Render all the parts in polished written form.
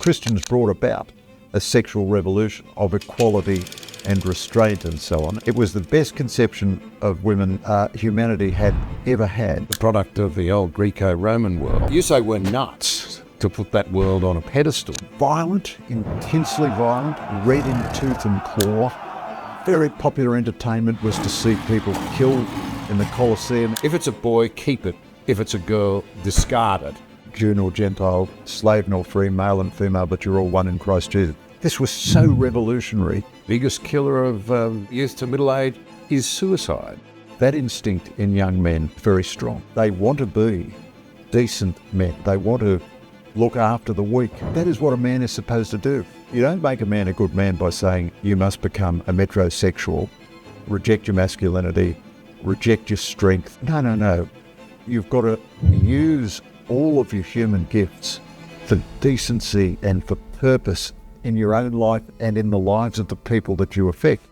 Christians brought about a sexual revolution of equality and restraint and so on. It was the best conception of women humanity had ever had. The product of the old Greco-Roman world. You say we're nuts to put that world on a pedestal. Violent, intensely violent, red in tooth and claw. Very popular entertainment was to see people killed in the Colosseum. If it's a boy, keep it. If it's a girl, discard it. Jew nor Gentile, slave nor free, male and female, but you're all one in Christ Jesus. This was so revolutionary. Biggest killer of youth to middle age is suicide. That instinct in young men is very strong. They want to be decent men. They want to look after the weak. That is what a man is supposed to do. You don't make a man a good man by saying you must become a metrosexual, reject your masculinity, reject your strength. No. You've got to use all of your human gifts for decency and for purpose in your own life and in the lives of the people that you affect.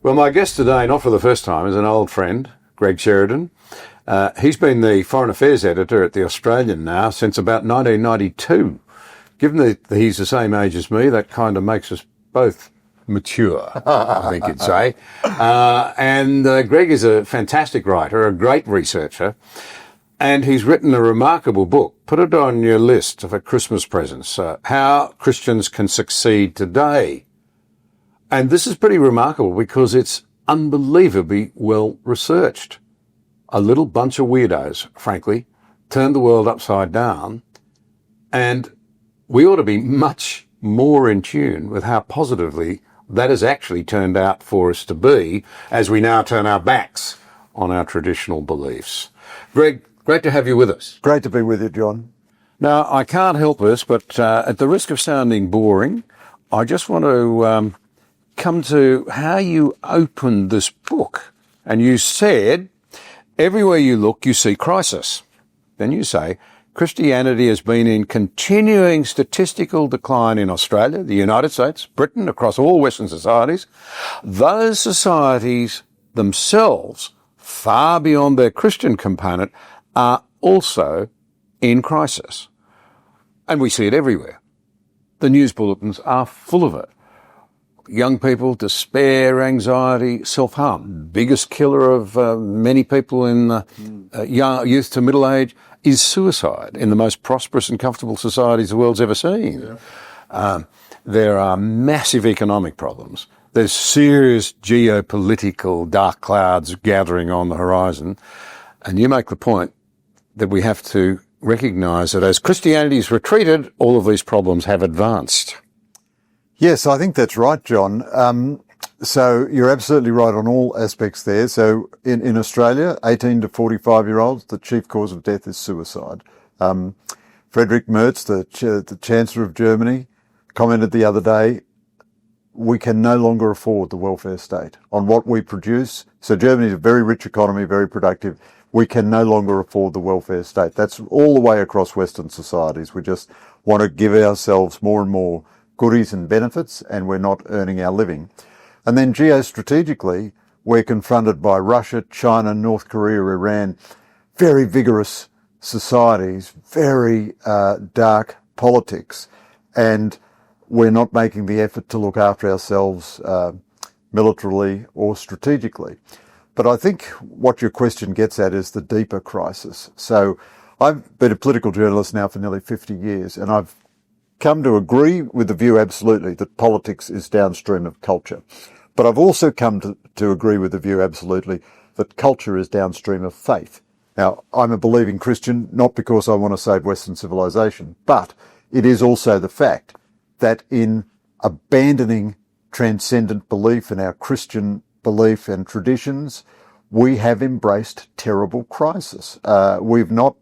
Well, my guest today, not for the first time, is an old friend, Greg Sheridan. He's been the Foreign Affairs Editor at The Australian now since about 1992. Given that he's the same age as me, that kind of makes us both mature, I think you'd say. And Greg is a fantastic writer, a great researcher, and he's written a remarkable book. Put it on your list for Christmas presents, How Christians Can Succeed Today. And this is pretty remarkable because it's unbelievably well researched. A little bunch of weirdos, frankly, turned the world upside down, and we ought to be much more in tune with how positively that has actually turned out for us to be as we now turn our backs on our traditional beliefs. Greg, great to have you with us. Great to be with you, John. Now, I can't help this, but at the risk of sounding boring, I just want to come to how you opened this book. And you said, everywhere you look, you see crisis. Then you say, Christianity has been in continuing statistical decline in Australia, the United States, Britain, across all Western societies. Those societies themselves, far beyond their Christian component, are also in crisis. And we see it everywhere. The news bulletins are full of it. Young people, despair, anxiety, self-harm. Biggest killer of many people in young youth to middle age is suicide in the most prosperous and comfortable societies the world's ever seen. Yeah. There are massive economic problems. There's serious geopolitical dark clouds gathering on the horizon. And you make the point that we have to recognise that as Christianity's retreated, all of these problems have advanced. Yes, I think that's right, John. So you're absolutely right on all aspects there. So in Australia, 18 to 45-year-olds, the chief cause of death is suicide. Friedrich Merz, the Chancellor of Germany, commented the other day, we can no longer afford the welfare state on what we produce. So Germany is a very rich economy, very productive. We can no longer afford the welfare state. That's all the way across Western societies. We just want to give ourselves more and more goodies and benefits, and we're not earning our living. And then geostrategically, we're confronted by Russia, China, North Korea, Iran, very vigorous societies, very dark politics, and we're not making the effort to look after ourselves militarily or strategically. But I think what your question gets at is the deeper crisis. So I've been a political journalist now for nearly 50 years, and I've come to agree with the view absolutely that politics is downstream of culture. But I've also come to agree with the view absolutely that culture is downstream of faith. Now, I'm a believing Christian, not because I want to save Western civilization, but it is also the fact that in abandoning transcendent belief in our Christian belief and traditions, we have embraced terrible crisis. We've not,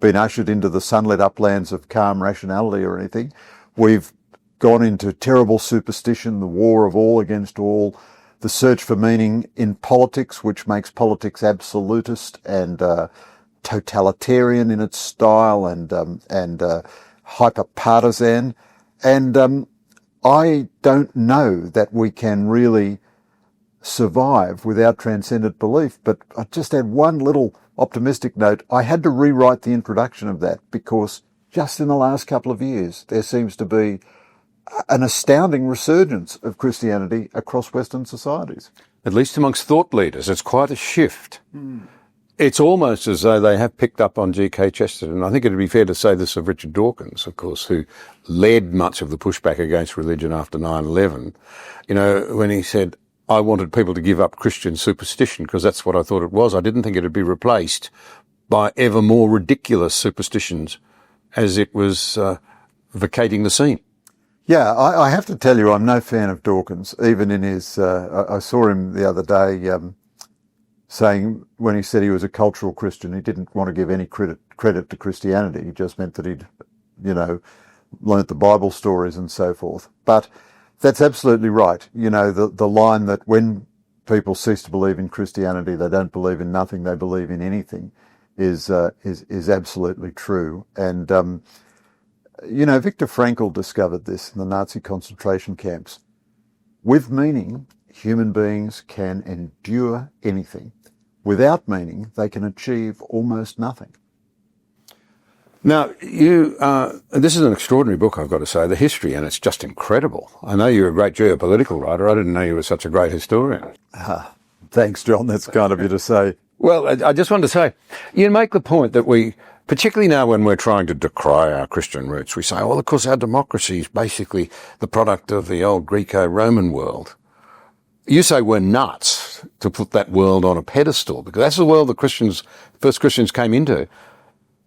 been ushered into the sunlit uplands of calm rationality or anything. We've gone into terrible superstition, the war of all against all, the search for meaning in politics, which makes politics absolutist and totalitarian in its style and hyper-partisan. And I don't know that we can really survive without transcendent belief. But I just add one little optimistic note. I had to rewrite the introduction of that because just in the last couple of years, there seems to be an astounding resurgence of Christianity across Western societies. At least amongst thought leaders, it's quite a shift. It's almost as though they have picked up on G.K. Chesterton. I think it would be fair to say this of Richard Dawkins, of course, who led much of the pushback against religion after 9/11. You know, when he said, I wanted people to give up Christian superstition because that's what I thought it was. I didn't think it would be replaced by ever more ridiculous superstitions as it was vacating the scene. Yeah, I have to tell you, I'm no fan of Dawkins, even in his, I saw him the other day saying when he said he was a cultural Christian, he didn't want to give any credit to Christianity. He just meant that he'd, learnt the Bible stories and so forth. But that's absolutely right. You know, the line that when people cease to believe in Christianity, they don't believe in nothing, they believe in anything is absolutely true. And, Viktor Frankl discovered this in the Nazi concentration camps. With meaning, human beings can endure anything. Without meaning, they can achieve almost nothing. Now, this is an extraordinary book, I've got to say, the history, and it's just incredible. I know you're a great geopolitical writer. I didn't know you were such a great historian. Thanks, John. That's kind of you to say. Well, I just wanted to say, you make the point that we, particularly now when we're trying to decry our Christian roots, we say, well, of course, our democracy is basically the product of the old Greco-Roman world. You say we're nuts to put that world on a pedestal because that's the world the first Christians came into.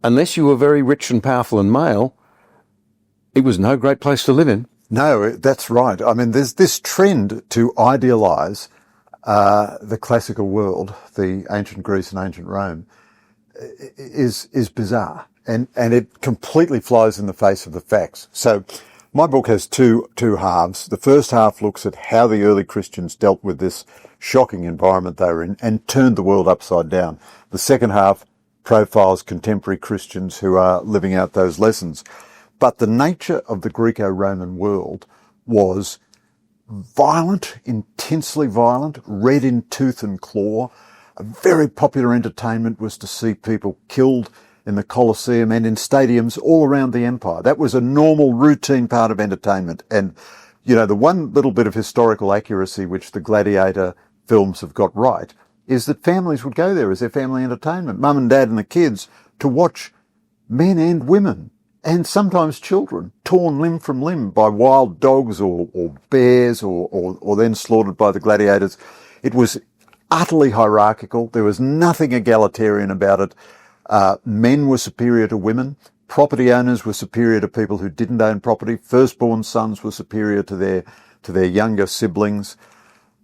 Unless you were very rich and powerful and male, it was no great place to live in. No, that's right. I mean, there's this trend to idealize the classical world, the ancient Greece and ancient Rome, is bizarre. And it completely flies in the face of the facts. So my book has two halves. The first half looks at how the early Christians dealt with this shocking environment they were in and turned the world upside down. The second half profiles contemporary Christians who are living out those lessons. But the nature of the Greco-Roman world was violent, intensely violent, red in tooth and claw. A very popular entertainment was to see people killed in the Colosseum and in stadiums all around the empire. That was a normal, routine part of entertainment. And, the one little bit of historical accuracy which the Gladiator films have got right is that families would go there as their family entertainment, mum and dad and the kids, to watch men and women and sometimes children torn limb from limb by wild dogs or bears or then slaughtered by the gladiators. It was utterly hierarchical. There was nothing egalitarian about it. Men were superior to women. Property owners were superior to people who didn't own property. Firstborn sons were superior to their younger siblings.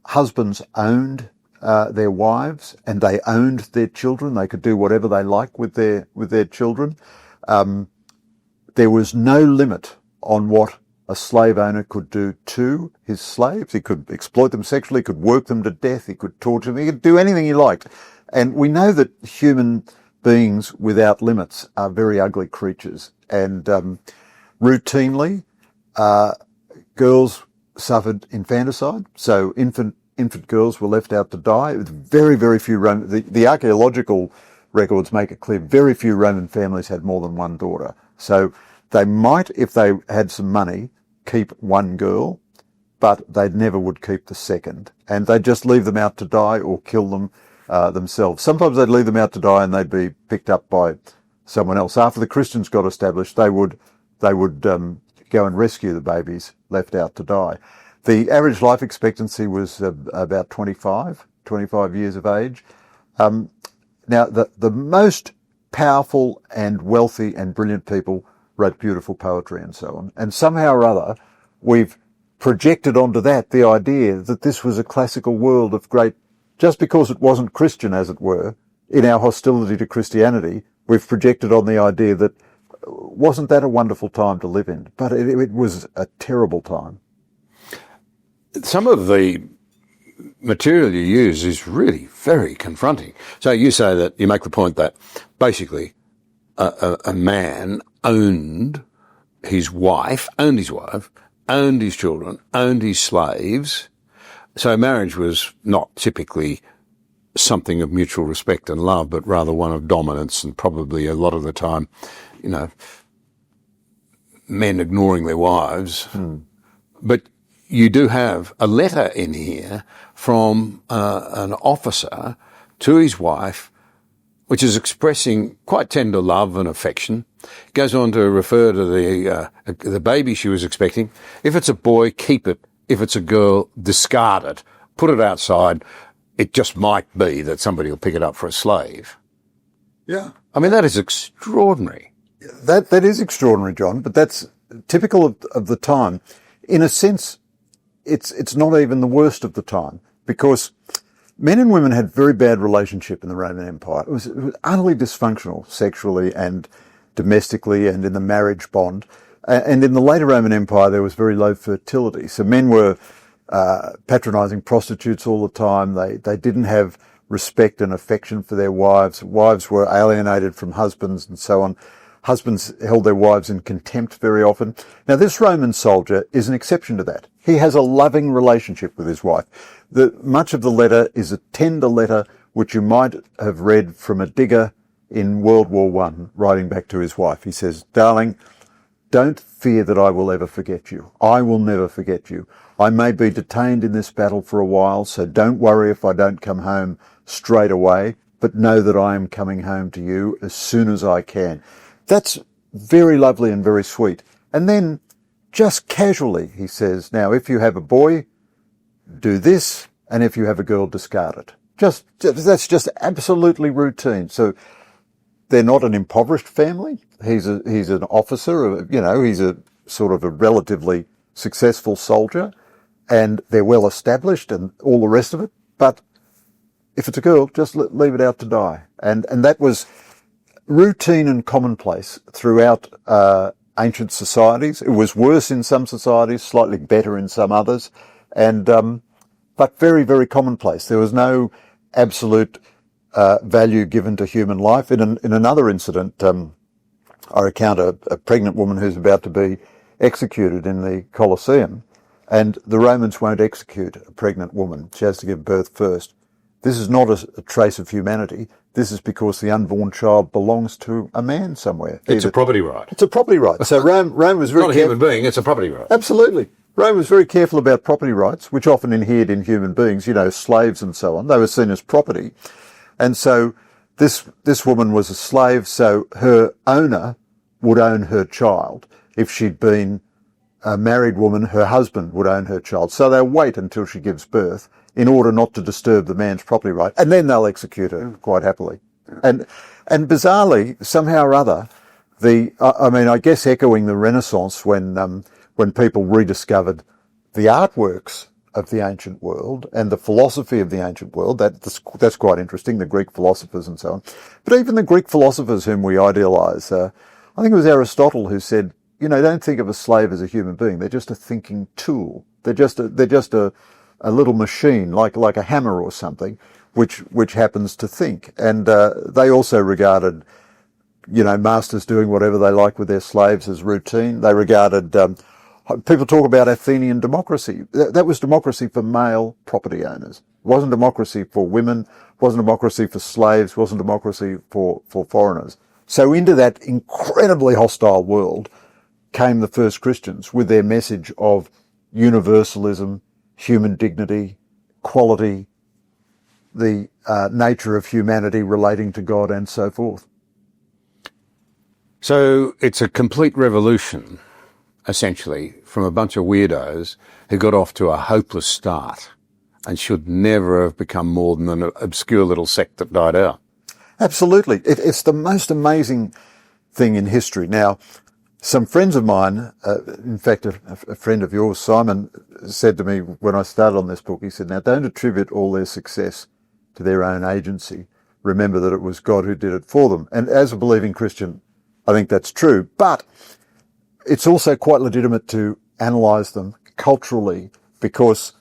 Husbands owned their wives and they owned their children. They could do whatever they liked with their children. There was no limit on what a slave owner could do to his slaves. He could exploit them sexually, could work them to death, he could torture them, he could do anything he liked. And we know that human beings without limits are very ugly creatures. And routinely, girls suffered infanticide. So infant girls were left out to die. It was very, very few the archaeological records make it clear very few Roman families had more than one daughter. So they might, if they had some money, keep one girl, but they never would keep the second. And they'd just leave them out to die or kill them themselves. Sometimes they'd leave them out to die and they'd be picked up by someone else. After the Christians got established, they would go and rescue the babies left out to die. The average life expectancy was about 25 years of age. Now, the most powerful and wealthy and brilliant people wrote beautiful poetry and so on. And somehow or other, we've projected onto that the idea that this was a classical world of great, just because it wasn't Christian, as it were, in our hostility to Christianity, we've projected on the idea that wasn't that a wonderful time to live in? But it was a terrible time. Some of the material you use is really very confronting. So you say that, you make the point that basically a man owned his wife, owned his children, owned his slaves. So marriage was not typically something of mutual respect and love, but rather one of dominance, and probably a lot of the time, you know, men ignoring their wives. But you do have a letter in here from an officer to his wife, which is expressing quite tender love and affection. Goes on to refer to the baby she was expecting. If it's a boy, keep it. If it's a girl, discard it. Put it outside. It just might be that somebody will pick it up for a slave. Yeah. I mean, that is extraordinary. That is extraordinary, John, but that's typical of the time. In a sense, it's not even the worst of the time, because men and women had very bad relationship in the Roman Empire. It was utterly dysfunctional sexually and domestically and in the marriage bond. And in the later Roman Empire, there was very low fertility. So men were patronising prostitutes all the time. They didn't have respect and affection for their wives. Wives were alienated from husbands and so on. Husbands held their wives in contempt very often. Now, this Roman soldier is an exception to that. He has a loving relationship with his wife. Much of the letter is a tender letter which you might have read from a digger in World War I, writing back to his wife. He says, "Darling, don't fear that I will ever forget you. I will never forget you. I may be detained in this battle for a while, so don't worry if I don't come home straight away, but know that I am coming home to you as soon as I can." That's very lovely and very sweet. And then, just casually, he says, "Now, if you have a boy, do this, and if you have a girl, discard it." That's just absolutely routine. So they're not an impoverished family. He's an officer, he's a sort of a relatively successful soldier, and they're well established and all the rest of it. But if it's a girl, just leave it out to die. And that was routine and commonplace throughout ancient societies. It was worse in some societies, slightly better in some others, and but very, very commonplace. There was no absolute value given to human life. In another incident, I recount a pregnant woman who's about to be executed in the Colosseum, and the Romans won't execute a pregnant woman. She has to give birth first. This is not a trace of humanity. This is because the unborn child belongs to a man somewhere. It's a property right. It's a property right. So Rome was very not a human being, it's a property right. Absolutely. Rome was very careful about property rights, which often inhered in human beings, slaves and so on. They were seen as property. And so this woman was a slave, so her owner would own her child. If she'd been a married woman, her husband would own her child. So they'll wait until she gives birth in order not to disturb the man's property right, and then they'll execute her quite happily. And bizarrely, somehow or other, I guess echoing the Renaissance when people rediscovered the artworks of the ancient world and the philosophy of the ancient world, that's quite interesting, the Greek philosophers and so on. But even the Greek philosophers whom we idealise, I think it was Aristotle who said, don't think of a slave as a human being. They're just a thinking tool. They're just a little machine, like a hammer or something, which happens to think. And they also regarded, masters doing whatever they like with their slaves as routine. They regarded, people talk about Athenian democracy. That was democracy for male property owners. It wasn't democracy for women, wasn't democracy for slaves, wasn't democracy for foreigners. So into that incredibly hostile world came the first Christians with their message of universalism, human dignity, quality, the nature of humanity relating to God, and so forth. So it's a complete revolution, essentially, from a bunch of weirdos who got off to a hopeless start and should never have become more than an obscure little sect that died out. Absolutely. It's the most amazing thing in history. Now, some friends of mine, in fact, a friend of yours, Simon, said to me when I started on this book, he said, "Now don't attribute all their success to their own agency. Remember that it was God who did it for them." And as a believing Christian, I think that's true. But it's also quite legitimate to analyse them culturally, because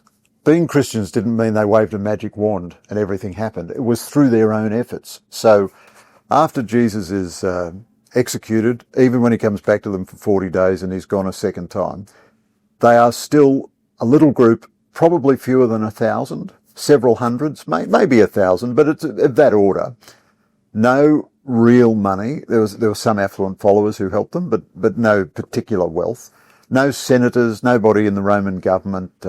being Christians didn't mean they waved a magic wand and everything happened. It was through their own efforts. So after Jesus is executed, even when he comes back to them for 40 days and he's gone a second time, They are still a little group, probably fewer than 1,000, several hundreds, maybe 1,000, but it's of that order. No real money. There were some affluent followers who helped them, but no particular wealth. No senators, nobody in the Roman government,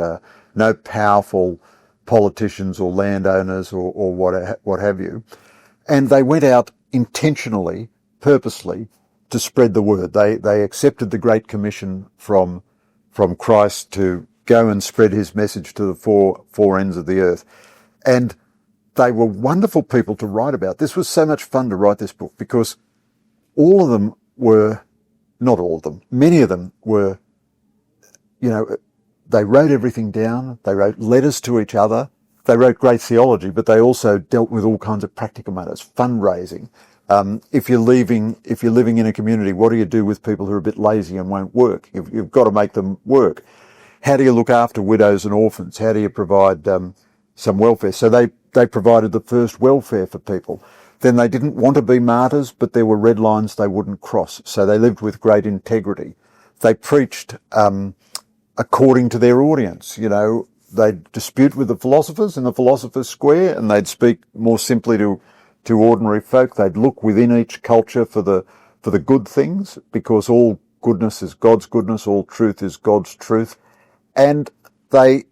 no powerful politicians or landowners or what have you. And they went out intentionally, purposely, to spread the word. They accepted the Great Commission from Christ to go and spread his message to the four ends of the earth. And they were wonderful people to write about. This was so much fun to write this book because all of them were, not all of them, many of them were, they wrote everything down. They wrote letters to each other. They wrote great theology, but they also dealt with all kinds of practical matters, fundraising. If you're living in a community, what do you do with people who are a bit lazy and won't work? You've got to make them work. How do you look after widows and orphans? How do you provide some welfare? So they provided the first welfare for people. Then they didn't want to be martyrs, but there were red lines they wouldn't cross. So they lived with great integrity. They preached according to their audience. They'd dispute with the philosophers in the philosopher's square, and they'd speak more simply to ordinary folk. They'd look within each culture for the good things, because all goodness is God's goodness, all truth is God's truth. And they,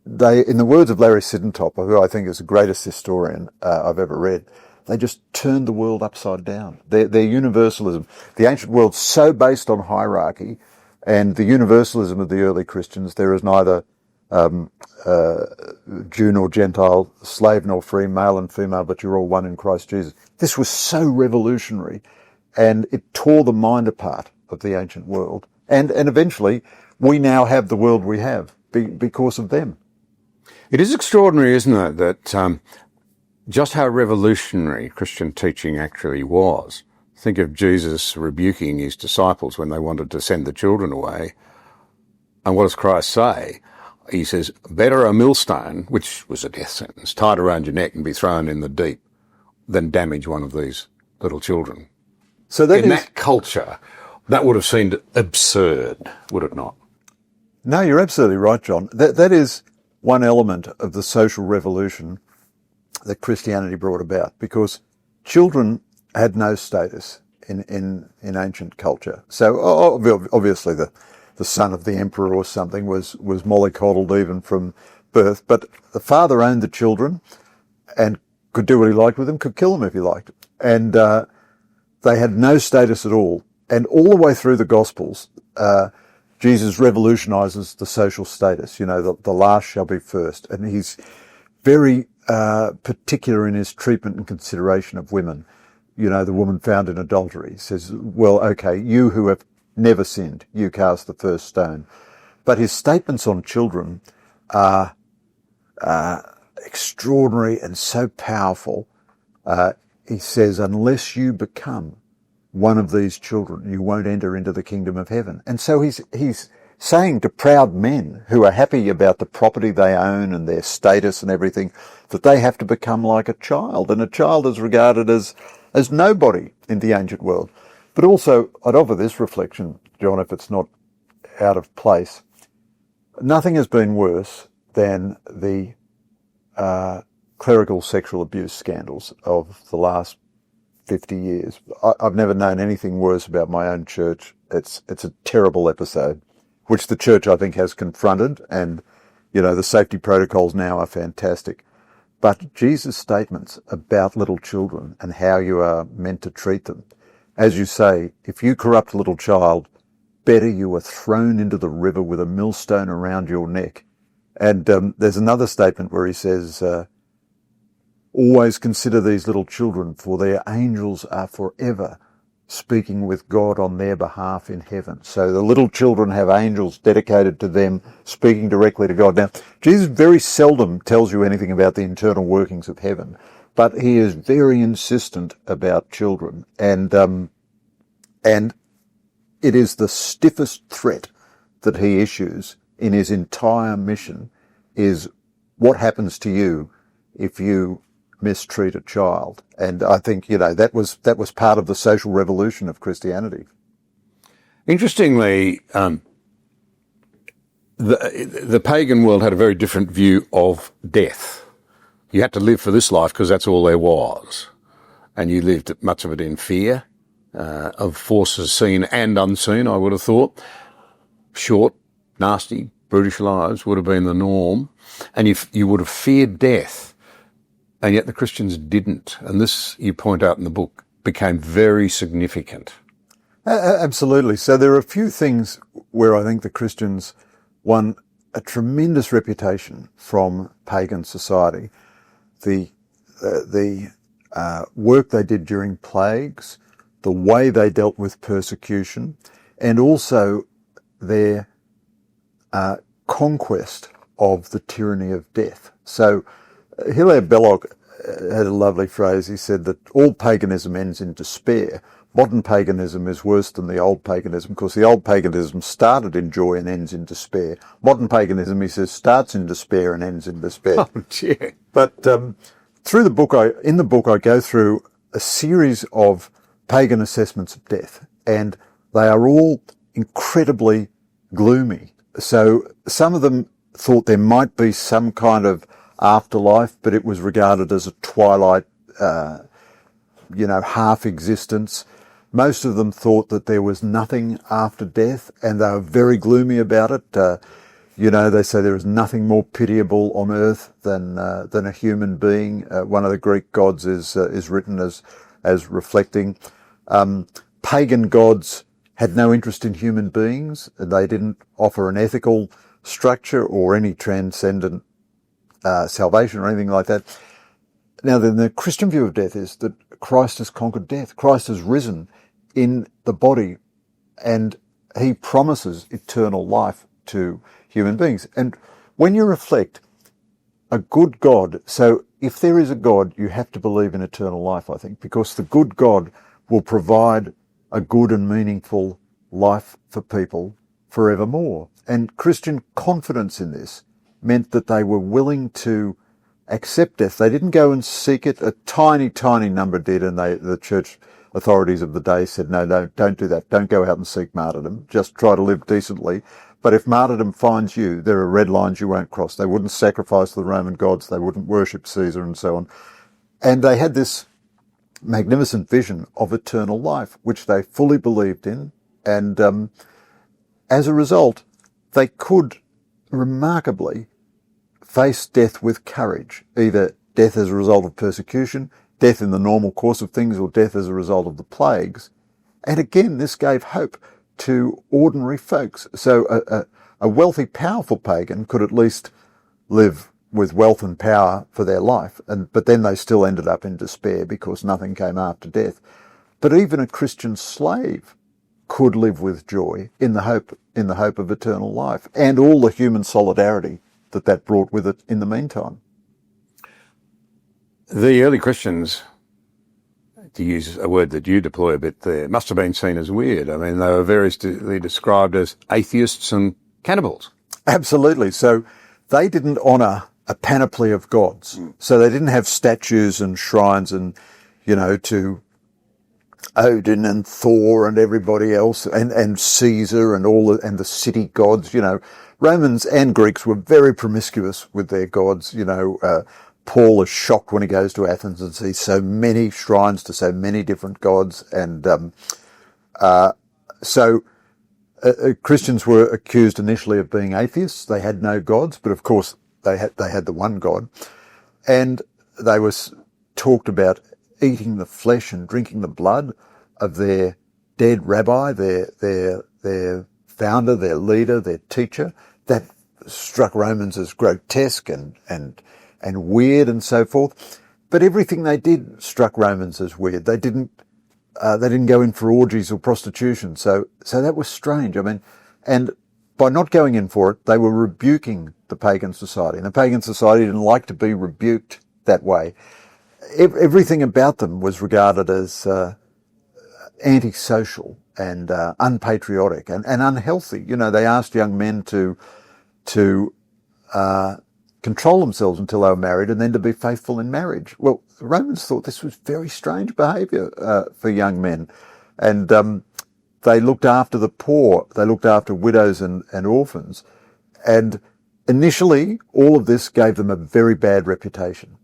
in the words of Larry Siddentopper, who I think is the greatest historian I've ever read, they just turned the world upside down. Their universalism, the ancient world so based on hierarchy, and the universalism of the early Christians, there is neither Jew nor Gentile, slave nor free, male and female, but you're all one in Christ Jesus. This was so revolutionary, and it tore the mind apart of the ancient world. And eventually, we now have the world we have because of them. It is extraordinary, isn't it, that just how revolutionary Christian teaching actually was. Think of Jesus rebuking his disciples when they wanted to send the children away. And what does Christ say? He says, better a millstone, which was a death sentence, tied around your neck and be thrown in the deep, than damage one of these little children. So that culture, that would have seemed absurd, would it not? No, you're absolutely right, John. That is one element of the social revolution that Christianity brought about, because children had no status in ancient culture. So obviously the son of the emperor or something was mollycoddled even from birth, but the father owned the children and could do what he liked with them, could kill them if he liked. And they had no status at all. And all the way through the Gospels, Jesus revolutionizes the social status. The last shall be first. And he's very particular in his treatment and consideration of women. The woman found in adultery. He says, well, okay, you who have never sinned, you cast the first stone. But his statements on children are extraordinary and so powerful. He says, unless you become one of these children, you won't enter into the kingdom of heaven. And so he's saying to proud men who are happy about the property they own and their status and everything, that they have to become like a child. And a child is regarded as nobody in the ancient world. But also, I'd offer this reflection, John, if it's not out of place. Nothing has been worse than the clerical sexual abuse scandals of the last 50 years. I've never known anything worse about my own church. It's a terrible episode, which the church, I think, has confronted, and, the safety protocols now are fantastic. But Jesus' statements about little children and how you are meant to treat them, as you say, if you corrupt a little child, better you are thrown into the river with a millstone around your neck. And there's another statement where he says, always consider these little children, for their angels are forever speaking with God on their behalf in heaven. So the little children have angels dedicated to them, speaking directly to God. Now, Jesus very seldom tells you anything about the internal workings of heaven, but he is very insistent about children. And it is the stiffest threat that he issues in his entire mission is what happens to you if you mistreat a child. And I think, that was part of the social revolution of Christianity. Interestingly, the pagan world had a very different view of death. You had to live for this life because that's all there was. And you lived much of it in fear of forces seen and unseen, I would have thought. Short, nasty, brutish lives would have been the norm. And you would have feared death. And yet the Christians didn't. And this, you point out in the book, became very significant. Absolutely. So there are a few things where I think the Christians won a tremendous reputation from pagan society. The work they did during plagues, the way they dealt with persecution, and also their conquest of the tyranny of death. So Hilaire Belloc had a lovely phrase. He said that all paganism ends in despair. Modern paganism is worse than the old paganism because the old paganism started in joy and ends in despair. Modern paganism, he says, starts in despair and ends in despair. Oh, dear. But through the book, I go through a series of pagan assessments of death, and they are all incredibly gloomy. So some of them thought there might be some kind of afterlife, but it was regarded as a twilight, half existence. Most of them thought that there was nothing after death, and they were very gloomy about it. They say there is nothing more pitiable on earth than a human being. One of the Greek gods is written as reflecting. Pagan gods had no interest in human beings. They didn't offer an ethical structure or any transcendent salvation or anything like that. Now, then, the Christian view of death is that Christ has conquered death. Christ has risen in the body, and he promises eternal life to human beings. And when you reflect, a good God, so if there is a God, you have to believe in eternal life, I think, because the good God will provide a good and meaningful life for people forevermore. And Christian confidence in this meant that they were willing to accept death. They didn't go and seek it. A tiny, tiny number did, and the church authorities of the day said, no, don't do that. Don't go out and seek martyrdom. Just try to live decently. But if martyrdom finds you, there are red lines you won't cross. They wouldn't sacrifice the Roman gods. They wouldn't worship Caesar and so on. And they had this magnificent vision of eternal life, which they fully believed in. And as a result, they could remarkably face death with courage, either death as a result of persecution, death in the normal course of things, or death as a result of the plagues. And again, this gave hope to ordinary folks. So a wealthy, powerful pagan could at least live with wealth and power for their life, but then they still ended up in despair because nothing came after death. But even a Christian slave could live with joy in the hope of eternal life and all the human solidarity that brought with it in the meantime. The early Christians, to use a word that you deploy a bit there, must have been seen as weird. I mean, they were variously described as atheists and cannibals. Absolutely. So they didn't honour a panoply of gods. So they didn't have statues and shrines and, to Odin and Thor and everybody else and Caesar and and the city gods. Romans and Greeks were very promiscuous with their gods. Paul is shocked when he goes to Athens and sees so many shrines to so many different gods. And so Christians were accused initially of being atheists. They had no gods, but of course they had the one God. And they were talked about eating the flesh and drinking the blood of their dead rabbi, their founder, their leader, their teacher. That struck Romans as grotesque and weird and so forth. But everything they did struck Romans as weird. They didn't go in for orgies or prostitution. So that was strange. I mean, and by not going in for it, they were rebuking the pagan society. And the pagan society didn't like to be rebuked that way. Everything about them was regarded as antisocial and unpatriotic and unhealthy. They asked young men to control themselves until they were married and then to be faithful in marriage. Well, the Romans thought this was very strange behaviour for young men. And they looked after the poor. They looked after widows and orphans. And initially, all of this gave them a very bad reputation.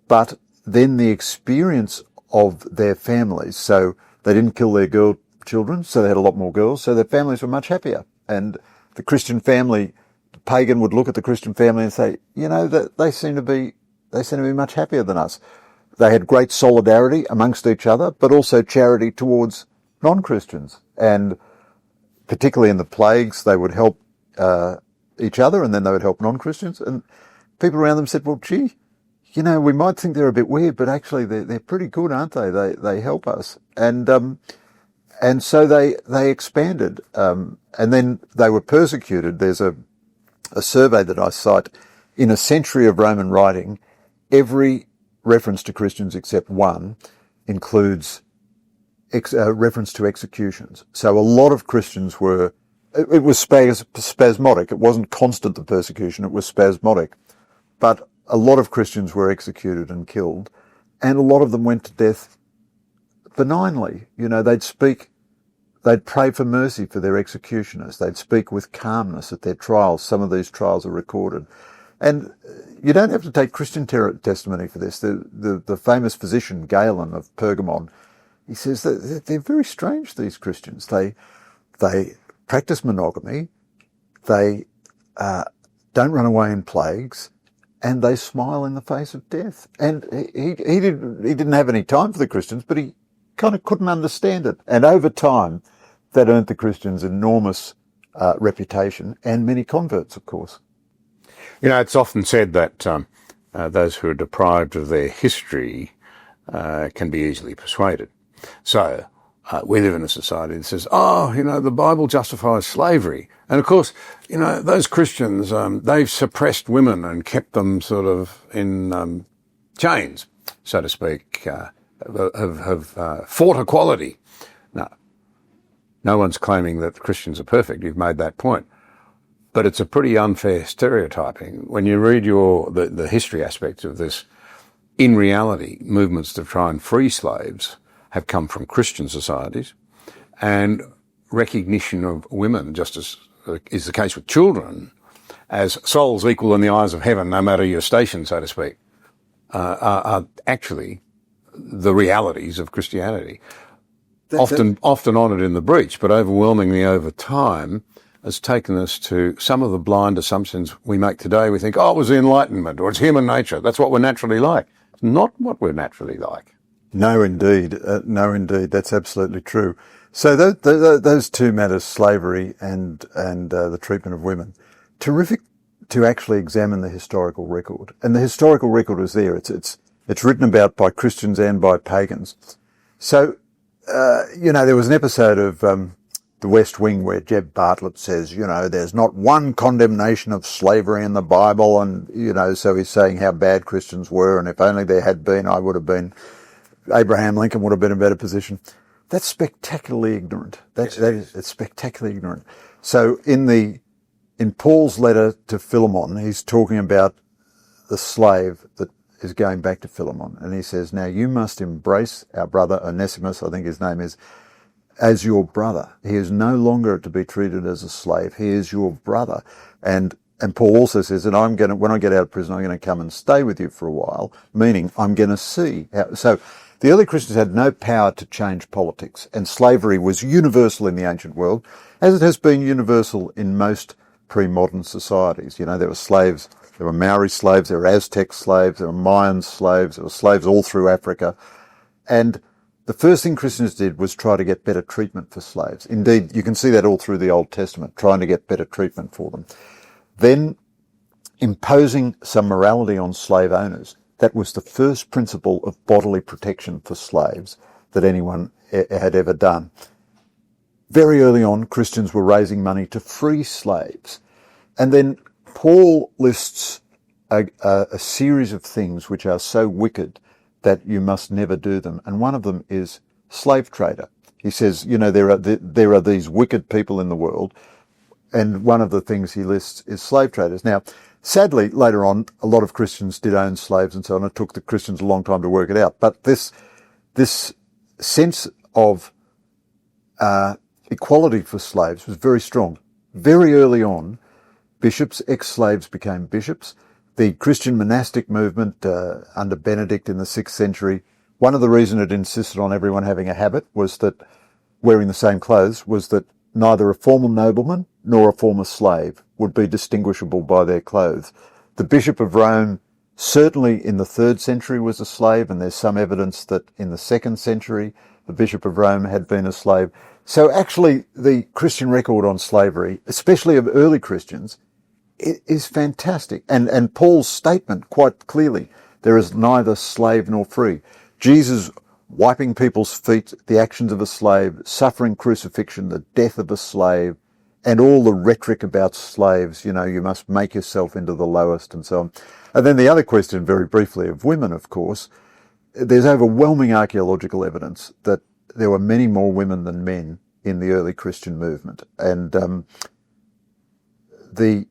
But then the experience of their families, so they didn't kill their girl children, so they had a lot more girls, so their families were much happier. And the Christian family, the pagan would look at the Christian family and say, you know, that they seem to be much happier than us. They had great solidarity amongst each other, but also charity towards non-Christians. And particularly in the plagues, they would help each other, and then they would help non-Christians. And people around them said, well, gee, you know, we might think they're a bit weird, but actually they're pretty good, aren't they? They help us. And so they expanded. And then they were persecuted. There's a survey that I cite. In a century of Roman writing, every reference to Christians except one includes reference to executions. So a lot of Christians it was spasmodic. It wasn't constant, the persecution, it was spasmodic. But a lot of Christians were executed and killed, and a lot of them went to death benignly. You know, they'd pray for mercy for their executioners. They'd speak with calmness at their trials. Some of these trials are recorded. And you don't have to take Christian testimony for this. The famous physician, Galen of Pergamon, he says that they're very strange, these Christians. They practice monogamy, they don't run away in plagues, and they smile in the face of death. And he didn't have any time for the Christians, but he kind of couldn't understand it. And over time, that earned the Christians enormous reputation and many converts, of course. You know, it's often said that those who are deprived of their history can be easily persuaded. So we live in a society that says, oh, you know, the Bible justifies slavery. And of course, you know, those Christians, they've suppressed women and kept them sort of in chains, so to speak, have fought equality. No one's claiming that Christians are perfect. You've made that point. But it's a pretty unfair stereotyping. When you read the history aspects of this, in reality, movements to try and free slaves have come from Christian societies, and recognition of women, just as is the case with children, as souls equal in the eyes of heaven, no matter your station, so to speak, are actually the realities of Christianity. Often honoured in the breach, but overwhelmingly over time has taken us to some of the blind assumptions we make today. We think, oh, it was the Enlightenment, or it's human nature. That's what we're naturally like. It's not what we're naturally like. No, indeed. That's absolutely true. So those two matters, slavery and the treatment of women, terrific to actually examine the historical record. And the historical record is there. It's written about by Christians and by pagans. So, you know, there was an episode of The West Wing where Jeb Bartlett says, you know, there's not one condemnation of slavery in the Bible. And, you know, so he's saying how bad Christians were. And if only there had been, Abraham Lincoln would have been in a better position. That's spectacularly ignorant. It's spectacularly ignorant. So in Paul's letter to Philemon, he's talking about the slave that is going back to Philemon. And he says, now you must embrace our brother Onesimus, I think his name is, as your brother. He is no longer to be treated as a slave. He is your brother. And Paul also says that when I get out of prison, I'm going to come and stay with you for a while, meaning I'm going to see how. So the early Christians had no power to change politics, and slavery was universal in the ancient world, as it has been universal in most pre-modern societies. You know, there were slaves, there were Maori slaves, there were Aztec slaves, there were Mayan slaves, there were slaves all through Africa. And the first thing Christians did was try to get better treatment for slaves. Indeed, you can see that all through the Old Testament, trying to get better treatment for them. Then imposing some morality on slave owners. That was the first principle of bodily protection for slaves that anyone had ever done. Very early on, Christians were raising money to free slaves. And then Paul lists a series of things which are so wicked that you must never do them. And one of them is slave trader. He says, you know, there are these wicked people in the world. And one of the things he lists is slave traders. Now, sadly, later on, a lot of Christians did own slaves and so on. It took the Christians a long time to work it out. But this sense of equality for slaves was very strong. Very early on, bishops, ex-slaves became bishops. The Christian monastic movement under Benedict in the 6th century, one of the reasons it insisted on everyone having a habit was that wearing the same clothes was that neither a former nobleman nor a former slave would be distinguishable by their clothes. The Bishop of Rome certainly in the 3rd century was a slave, and there's some evidence that in the 2nd century the Bishop of Rome had been a slave. So actually the Christian record on slavery, especially of early Christians, is fantastic. And Paul's statement quite clearly, there is neither slave nor free. Jesus wiping people's feet, the actions of a slave, suffering crucifixion, the death of a slave, and all the rhetoric about slaves, you must make yourself into the lowest and so on. And then the other question, very briefly, of women, of course, there's overwhelming archaeological evidence that there were many more women than men in the early Christian movement. And the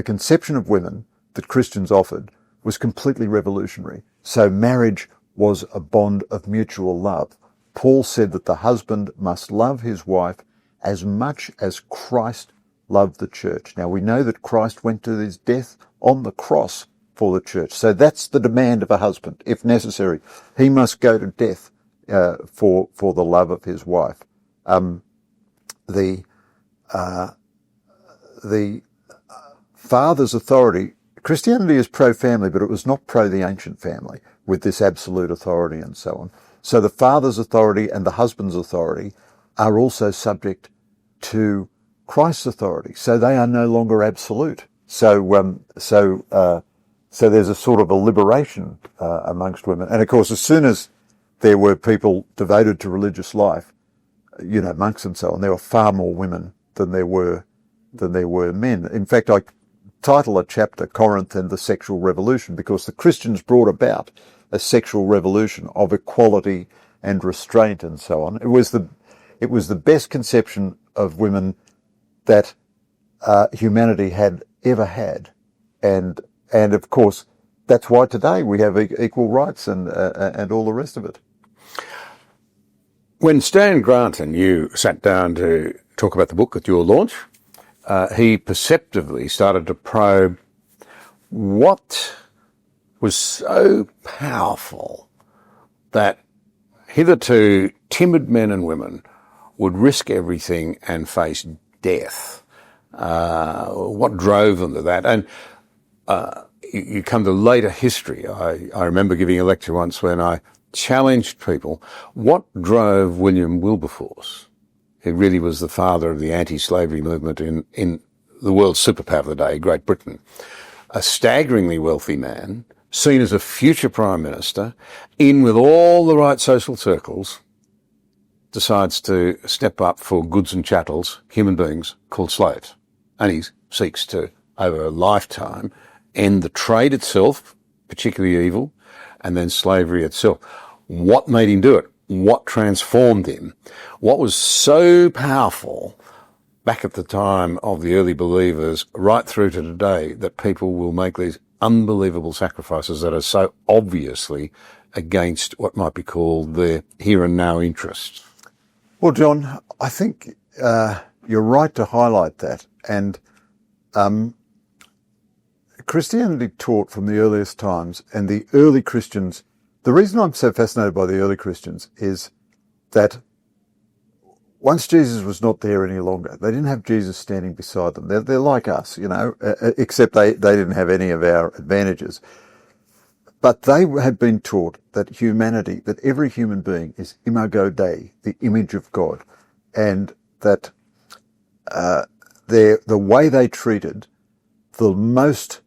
conception of women that Christians offered was completely revolutionary. So marriage was a bond of mutual love. Paul said that the husband must love his wife as much as Christ loved the church. Now we know that Christ went to his death on the cross for the church. So that's the demand of a husband. If necessary, he must go to death for the love of his wife. The father's authority, Christianity is pro-family, but it was not pro the ancient family with this absolute authority and so on. So the father's authority and the husband's authority are also subject to Christ's authority. So they are no longer absolute. So there's a sort of a liberation amongst women. And of course, as soon as there were people devoted to religious life, monks and so on, there were far more women than there were men. In fact, I title a chapter Corinth and the Sexual Revolution, because the Christians brought about a sexual revolution of equality and restraint and so on. It was the best conception of women that humanity had ever had, and of course that's why today we have equal rights and all the rest of it. When Stan Grant and you sat down to talk about the book at your launch, he perceptively started to probe what was so powerful that hitherto timid men and women would risk everything and face death. What drove them to that? And you come to later history. I remember giving a lecture once when I challenged people, what drove William Wilberforce? He really was the father of the anti-slavery movement in the world's superpower of the day, Great Britain. A staggeringly wealthy man, seen as a future Prime Minister, in with all the right social circles, decides to step up for goods and chattels, human beings, called slaves. And he seeks to, over a lifetime, end the trade itself, particularly evil, and then slavery itself. What made him do it? What transformed him? What was so powerful back at the time of the early believers right through to today that people will make these unbelievable sacrifices that are so obviously against what might be called their here and now interests? Well, John, I think you're right to highlight that. And Christianity taught from the earliest times, and the early Christians, the reason I'm so fascinated by the early Christians is that once Jesus was not there any longer, they didn't have Jesus standing beside them. They're like us, except they didn't have any of our advantages. But they had been taught that humanity, that every human being is imago Dei, the image of God, and that the way they treated the most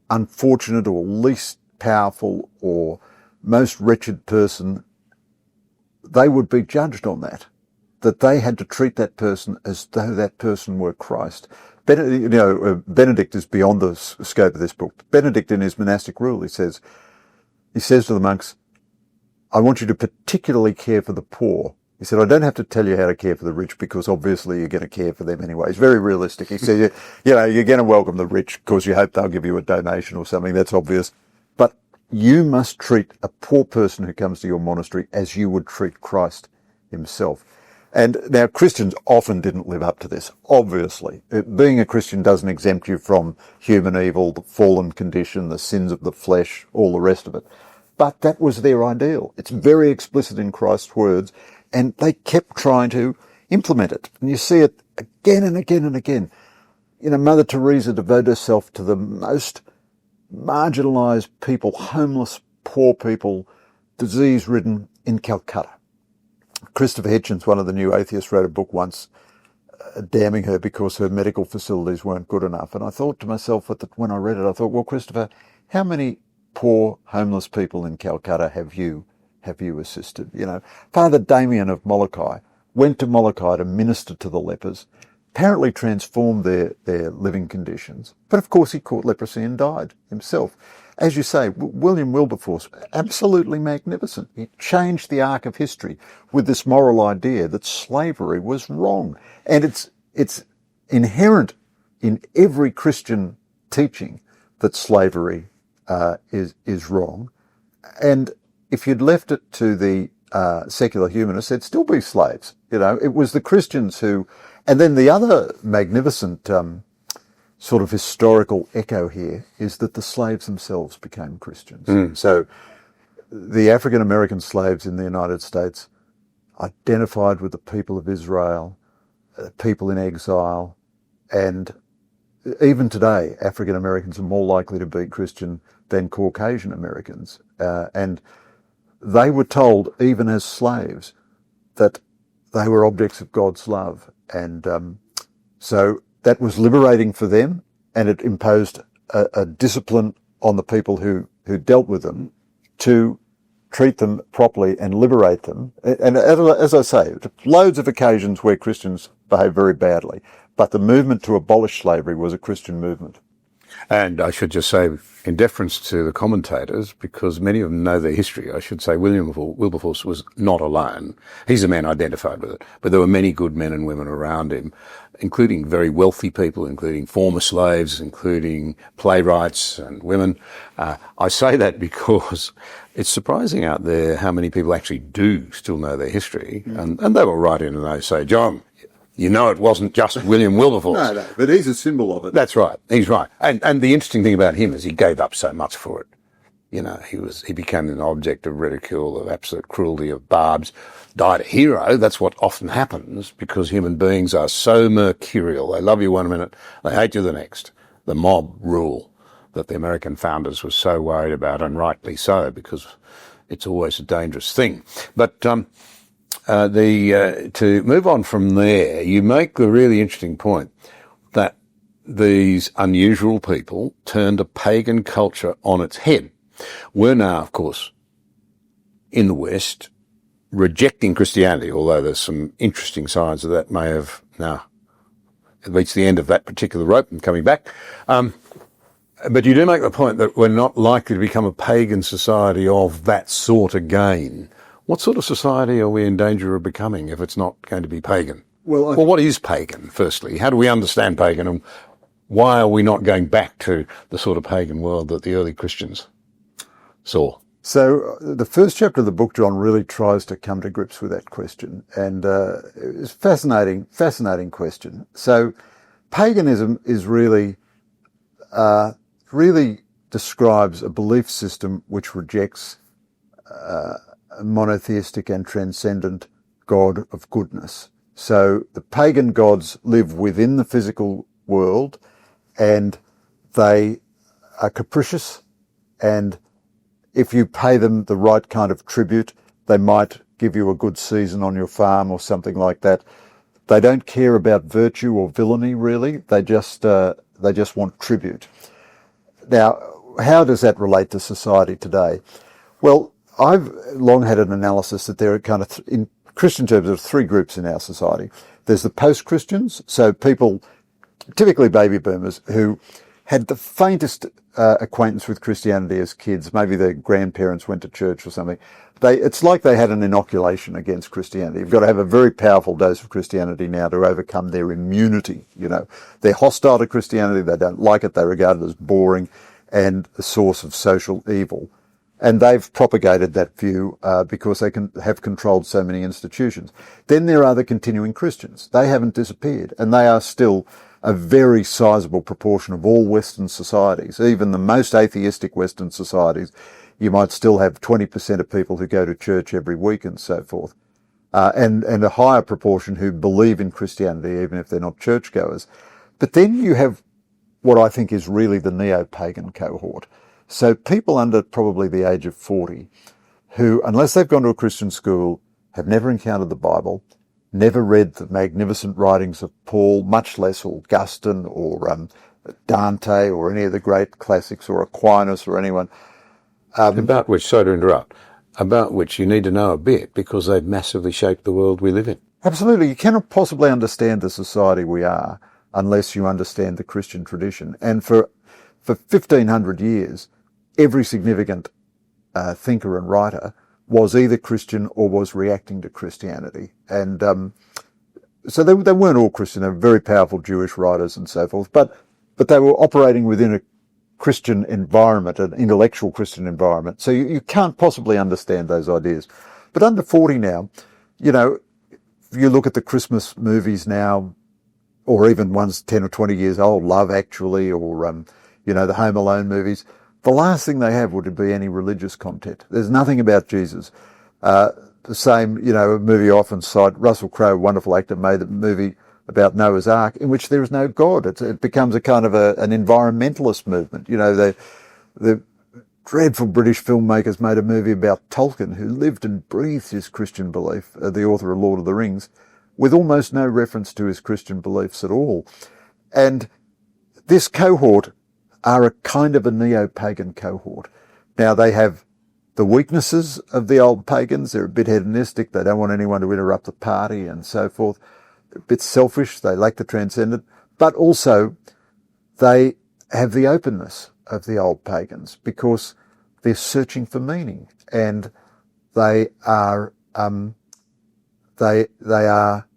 unfortunate or least powerful or most wretched person, they would be judged on that they had to treat that person as though that person were Christ. Benedict is beyond the scope of this book. Benedict, in his monastic rule, he says to the monks, I want you to particularly care for the poor. He said, I don't have to tell you how to care for the rich because obviously you're going to care for them anyway. He's very realistic. He said, you're going to welcome the rich because you hope they'll give you a donation or something. That's obvious. But you must treat a poor person who comes to your monastery as you would treat Christ himself. And now Christians often didn't live up to this, obviously. Being a Christian doesn't exempt you from human evil, the fallen condition, the sins of the flesh, all the rest of it. But that was their ideal. It's very explicit in Christ's words, and they kept trying to implement it. And you see it again and again and again. You know, Mother Teresa devoted herself to the most marginalised people, homeless, poor people, disease-ridden in Calcutta. Christopher Hitchens, one of the New Atheists, wrote a book once damning her because her medical facilities weren't good enough. And I thought to myself when I read it, I thought, well, Christopher, how many poor homeless people in Calcutta have you assisted? You know, Father Damien of Molokai went to Molokai to minister to the lepers, apparently transformed their living conditions. But of course he caught leprosy and died himself. As you say, William Wilberforce, absolutely magnificent. He changed the arc of history with this moral idea that slavery was wrong. And it's inherent in every Christian teaching that slavery is wrong. And if you'd left it to the secular humanists, they'd still be slaves. You know, it was the Christians who... And then the other magnificent sort of historical echo here is that the slaves themselves became Christians. So the African American slaves in the United States identified with the people of Israel, people in exile, and even today African Americans are more likely to be Christian than Caucasian Americans. And they were told, even as slaves, that they were objects of God's love. And so that was liberating for them, and it imposed a discipline on the people who dealt with them to treat them properly and liberate them. And as I say, loads of occasions where Christians behave very badly, but the movement to abolish slavery was a Christian movement. And I should just say, in deference to the commentators, because many of them know their history, I should say William Wilberforce was not alone. He's a man identified with it, but there were many good men and women around him, including very wealthy people, including former slaves, including playwrights and women. I say that because it's surprising out there how many people actually do still know their history. And they were right in and they say, John, you know it wasn't just William Wilberforce. No, but he's a symbol of it. That's right. He's right. And the interesting thing about him is he gave up so much for it. You know, he became an object of ridicule, of absolute cruelty, of barbs, died a hero. That's what often happens because human beings are so mercurial. They love you one minute, they hate you the next. The mob rule that the American founders were so worried about, and rightly so, because it's always a dangerous thing. But, to move on from there, you make the really interesting point that these unusual people turned a pagan culture on its head. We're now, of course, in the West, rejecting Christianity, although there's some interesting signs that that may have now reached the end of that particular rope and coming back. But you do make the point that we're not likely to become a pagan society of that sort again. What sort of society are we in danger of becoming if it's not going to be pagan? Well, what is pagan, firstly? How do we understand pagan, and why are we not going back to the sort of pagan world that the early Christians saw? So the first chapter of the book, John, really tries to come to grips with that question. And it's a fascinating question. So paganism is really describes a belief system which rejects a monotheistic and transcendent God of goodness. So the pagan gods live within the physical world, and they are capricious, and if you pay them the right kind of tribute, they might give you a good season on your farm or something like that. They don't care about virtue or villainy, really. They just want tribute. Now, how does that relate to society today? Well, I've long had an analysis that there are kind of, in Christian terms, there are three groups in our society. There's the post-Christians, so people, typically baby boomers, who had the faintest acquaintance with Christianity as kids. Maybe their grandparents went to church or something. It's like they had an inoculation against Christianity. You've got to have a very powerful dose of Christianity now to overcome their immunity. You know, they're hostile to Christianity. They don't like it. They regard it as boring and a source of social evil. And they've propagated that view because they can have controlled so many institutions. Then there are the continuing Christians. They haven't disappeared, and they are still a very sizable proportion of all Western societies. Even the most atheistic Western societies, you might still have 20% of people who go to church every week and so forth, and a higher proportion who believe in Christianity even if they're not churchgoers. But then you have what I think is really the neo-pagan cohort. So people under probably the age of 40 who, unless they've gone to a Christian school, have never encountered the Bible, never read the magnificent writings of Paul, much less Augustine or Dante or any of the great classics, or Aquinas or anyone. About which, sorry to interrupt, about which you need to know a bit because they've massively shaped the world we live in. Absolutely. You cannot possibly understand the society we are unless you understand the Christian tradition. And for 1,500 years, every significant thinker and writer was either Christian or was reacting to Christianity. And so they weren't all Christian. They were very powerful Jewish writers and so forth, but they were operating within a Christian environment, an intellectual Christian environment. So you can't possibly understand those ideas. But under 40 now, you know, if you look at the Christmas movies now, or even ones 10 or 20 years old, Love Actually, or, you know, the Home Alone movies, the last thing they have would be any religious content. There's nothing about Jesus. The same, you know, a movie I often cite, Russell Crowe, a wonderful actor, made a movie about Noah's Ark in which there is no God. It becomes a kind of an environmentalist movement. You know, the dreadful British filmmakers made a movie about Tolkien, who lived and breathed his Christian belief, the author of Lord of the Rings, with almost no reference to his Christian beliefs at all. And this cohort are a kind of a neo-pagan cohort. Now, they have the weaknesses of the old pagans. They're a bit hedonistic. They don't want anyone to interrupt the party and so forth. They're a bit selfish. They lack the transcendent. But also, they have the openness of the old pagans because they're searching for meaning. And they are, they are,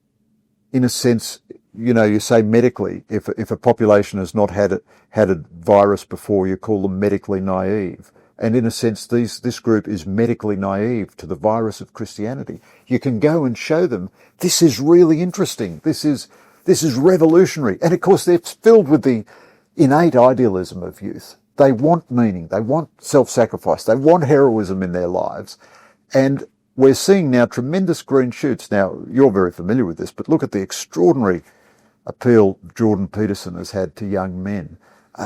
in a sense, you know, you say medically, if a population has not had a virus before, you call them medically naive. And in a sense, this group is medically naive to the virus of Christianity. You can go and show them, this is really interesting. This is revolutionary. And of course, they're filled with the innate idealism of youth. They want meaning. They want self-sacrifice. They want heroism in their lives. And we're seeing now tremendous green shoots. Now, you're very familiar with this, but look at the extraordinary appeal Jordan Peterson has had to young men.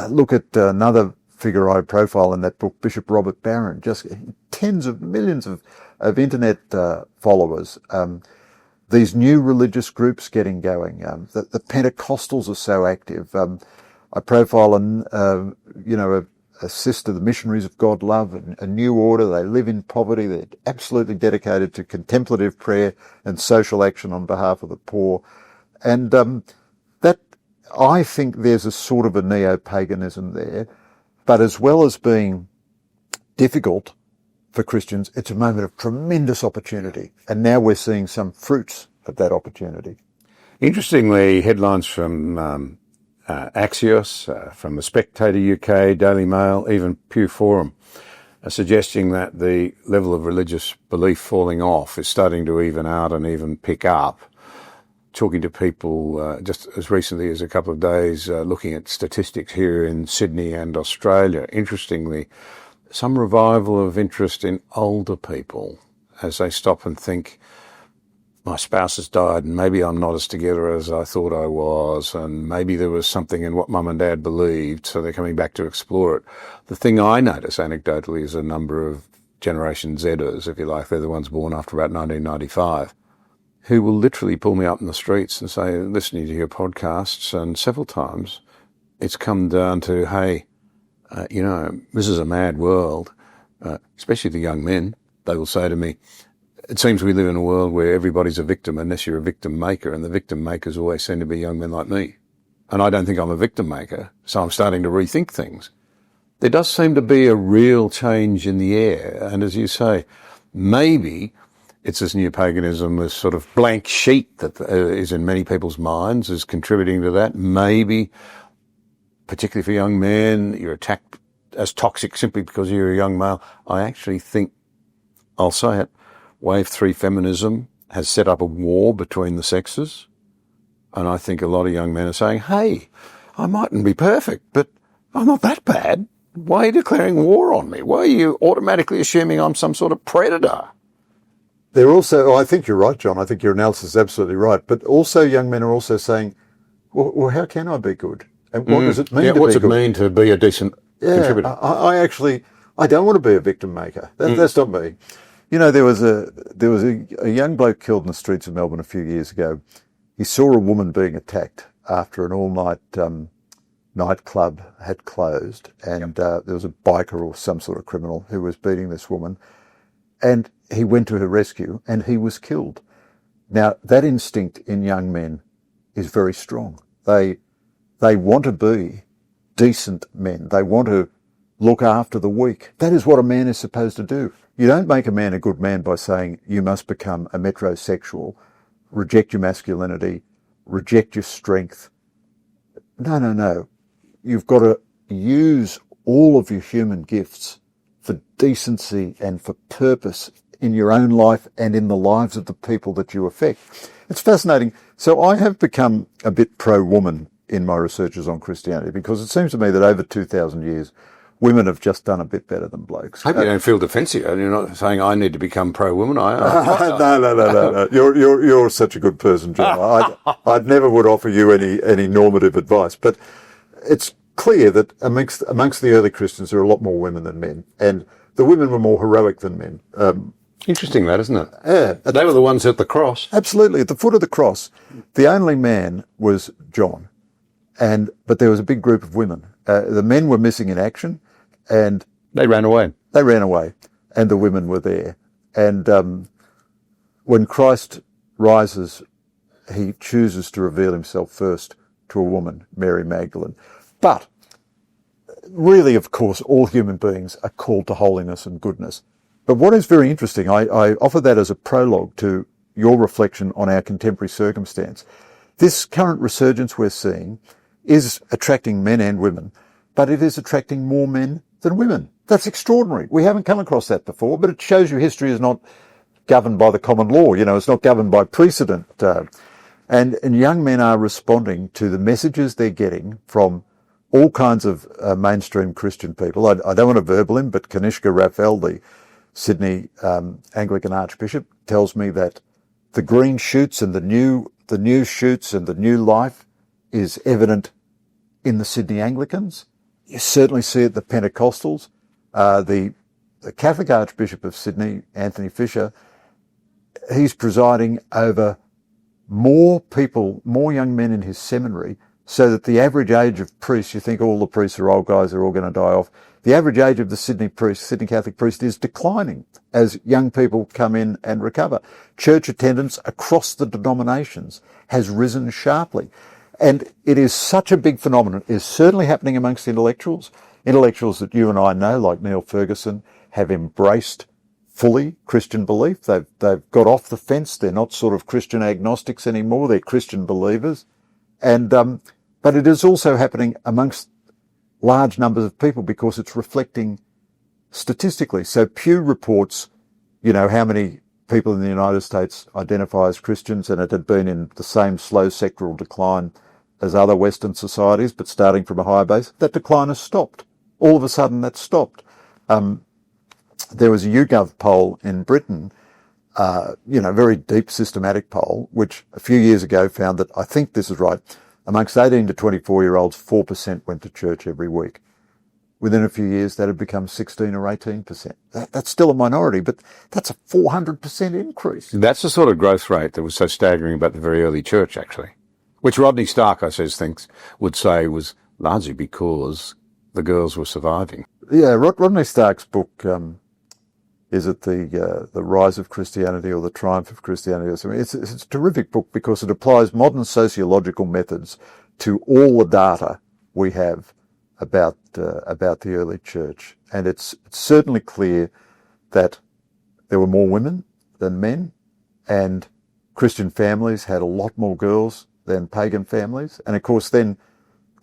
Look at another figure I profile in that book, Bishop Robert Barron, just tens of millions of internet followers. These new religious groups getting going. The Pentecostals are so active. I profile a sister, the Missionaries of God Love, a new order. They live in poverty. They're absolutely dedicated to contemplative prayer and social action on behalf of the poor. And that, I think there's a sort of a neo-paganism there. But as well as being difficult for Christians, it's a moment of tremendous opportunity. And now we're seeing some fruits of that opportunity. Interestingly, headlines from Axios, from The Spectator UK, Daily Mail, even Pew Forum, are suggesting that the level of religious belief falling off is starting to even out and even pick up. Talking to people just as recently as a couple of days, looking at statistics here in Sydney and Australia. Interestingly, some revival of interest in older people as they stop and think, my spouse has died and maybe I'm not as together as I thought I was, and maybe there was something in what mum and dad believed, so they're coming back to explore it. The thing I notice anecdotally is a number of Generation Zers, if you like, they're the ones born after about 1995, who will literally pull me up in the streets and say, listening to your podcasts, and several times it's come down to, hey, this is a mad world, especially the young men. They will say to me, it seems we live in a world where everybody's a victim unless you're a victim maker, and the victim makers always seem to be young men like me. And I don't think I'm a victim maker, so I'm starting to rethink things. There does seem to be a real change in the air, and as you say, maybe it's this neo-paganism, this sort of blank sheet that is in many people's minds, is contributing to that. Maybe, particularly for young men, you're attacked as toxic simply because you're a young male. I actually think, I'll say it, Wave 3 feminism has set up a war between the sexes. And I think a lot of young men are saying, hey, I mightn't be perfect, but I'm not that bad. Why are you declaring war on me? Why are you automatically assuming I'm some sort of predator? They're also, I think you're right, John. I think your analysis is absolutely right. But also young men are also saying, well how can I be good? And what does it mean to be good? What's it mean to be a decent contributor? I don't want to be a victim maker. That's not me. You know, there was a young bloke killed in the streets of Melbourne a few years ago. He saw a woman being attacked after an all-night nightclub had closed, and there was a biker or some sort of criminal who was beating this woman, and he went to her rescue, and he was killed. Now, that instinct in young men is very strong. They want to be decent men. They want to look after the weak. That is what a man is supposed to do. You don't make a man a good man by saying you must become a metrosexual, reject your masculinity, reject your strength. No. You've got to use all of your human gifts for decency and for purpose in your own life and in the lives of the people that you affect. It's fascinating. So I have become a bit pro-woman in my researches on Christianity because it seems to me that over 2,000 years, women have just done a bit better than blokes. I hope you don't feel defensive. You're not saying I need to become pro-woman. No. You're such a good person, John. I never would offer you any normative advice. But it's clear that amongst the early Christians, there are a lot more women than men. And the women were more heroic than men. Interesting that, isn't it? Yeah. They were the ones at the cross. Absolutely. At the foot of the cross, the only man was John. But there was a big group of women. The men were missing in action, and they ran away. And the women were there. And when Christ rises, he chooses to reveal himself first to a woman, Mary Magdalene. But really, of course, all human beings are called to holiness and goodness. But what is very interesting, I offer that as a prologue to your reflection on our contemporary circumstance. This current resurgence we're seeing is attracting men and women, but it is attracting more men than women. That's extraordinary. We haven't come across that before, but it shows you history is not governed by the common law. You know, it's not governed by precedent. And young men are responding to the messages they're getting from all kinds of mainstream Christian people. I don't want to verbal him, but Kanishka Raphael, the Sydney Anglican Archbishop, tells me that the green shoots and the new shoots and the new life is evident in the Sydney Anglicans. You certainly see it at the Pentecostals. The Catholic Archbishop of Sydney, Anthony Fisher, he's presiding over more people, more young men in his seminary, so that the average age of priests, you think all the priests are old guys, they're all going to die off. The average age of the Sydney Catholic priest is declining as young people come in and recover. Church attendance across the denominations has risen sharply. And it is such a big phenomenon. It is certainly happening amongst intellectuals that you and I know, like Neil Ferguson, have embraced fully Christian belief. They've got off the fence. They're not sort of Christian agnostics anymore. They're Christian believers. And, but it is also happening amongst large numbers of people because it's reflecting statistically. So Pew reports, you know, how many people in the United States identify as Christians, and it had been in the same slow sectoral decline as other Western societies, but starting from a higher base. That decline has stopped. All of a sudden, that's stopped. There was a YouGov poll in Britain, very deep systematic poll, which a few years ago found that, I think this is right, amongst 18 to 24-year-olds, 4% went to church every week. Within a few years, that had become 16 or 18%. That's still a minority, but that's a 400% increase. That's the sort of growth rate that was so staggering about the very early church, actually, which Rodney Stark, would say was largely because the girls were surviving. Yeah, Rodney Stark's book, is it the Rise of Christianity or the Triumph of Christianity or something? It's a terrific book because it applies modern sociological methods to all the data we have about the early church. And it's certainly clear that there were more women than men, and Christian families had a lot more girls than pagan families. And of course then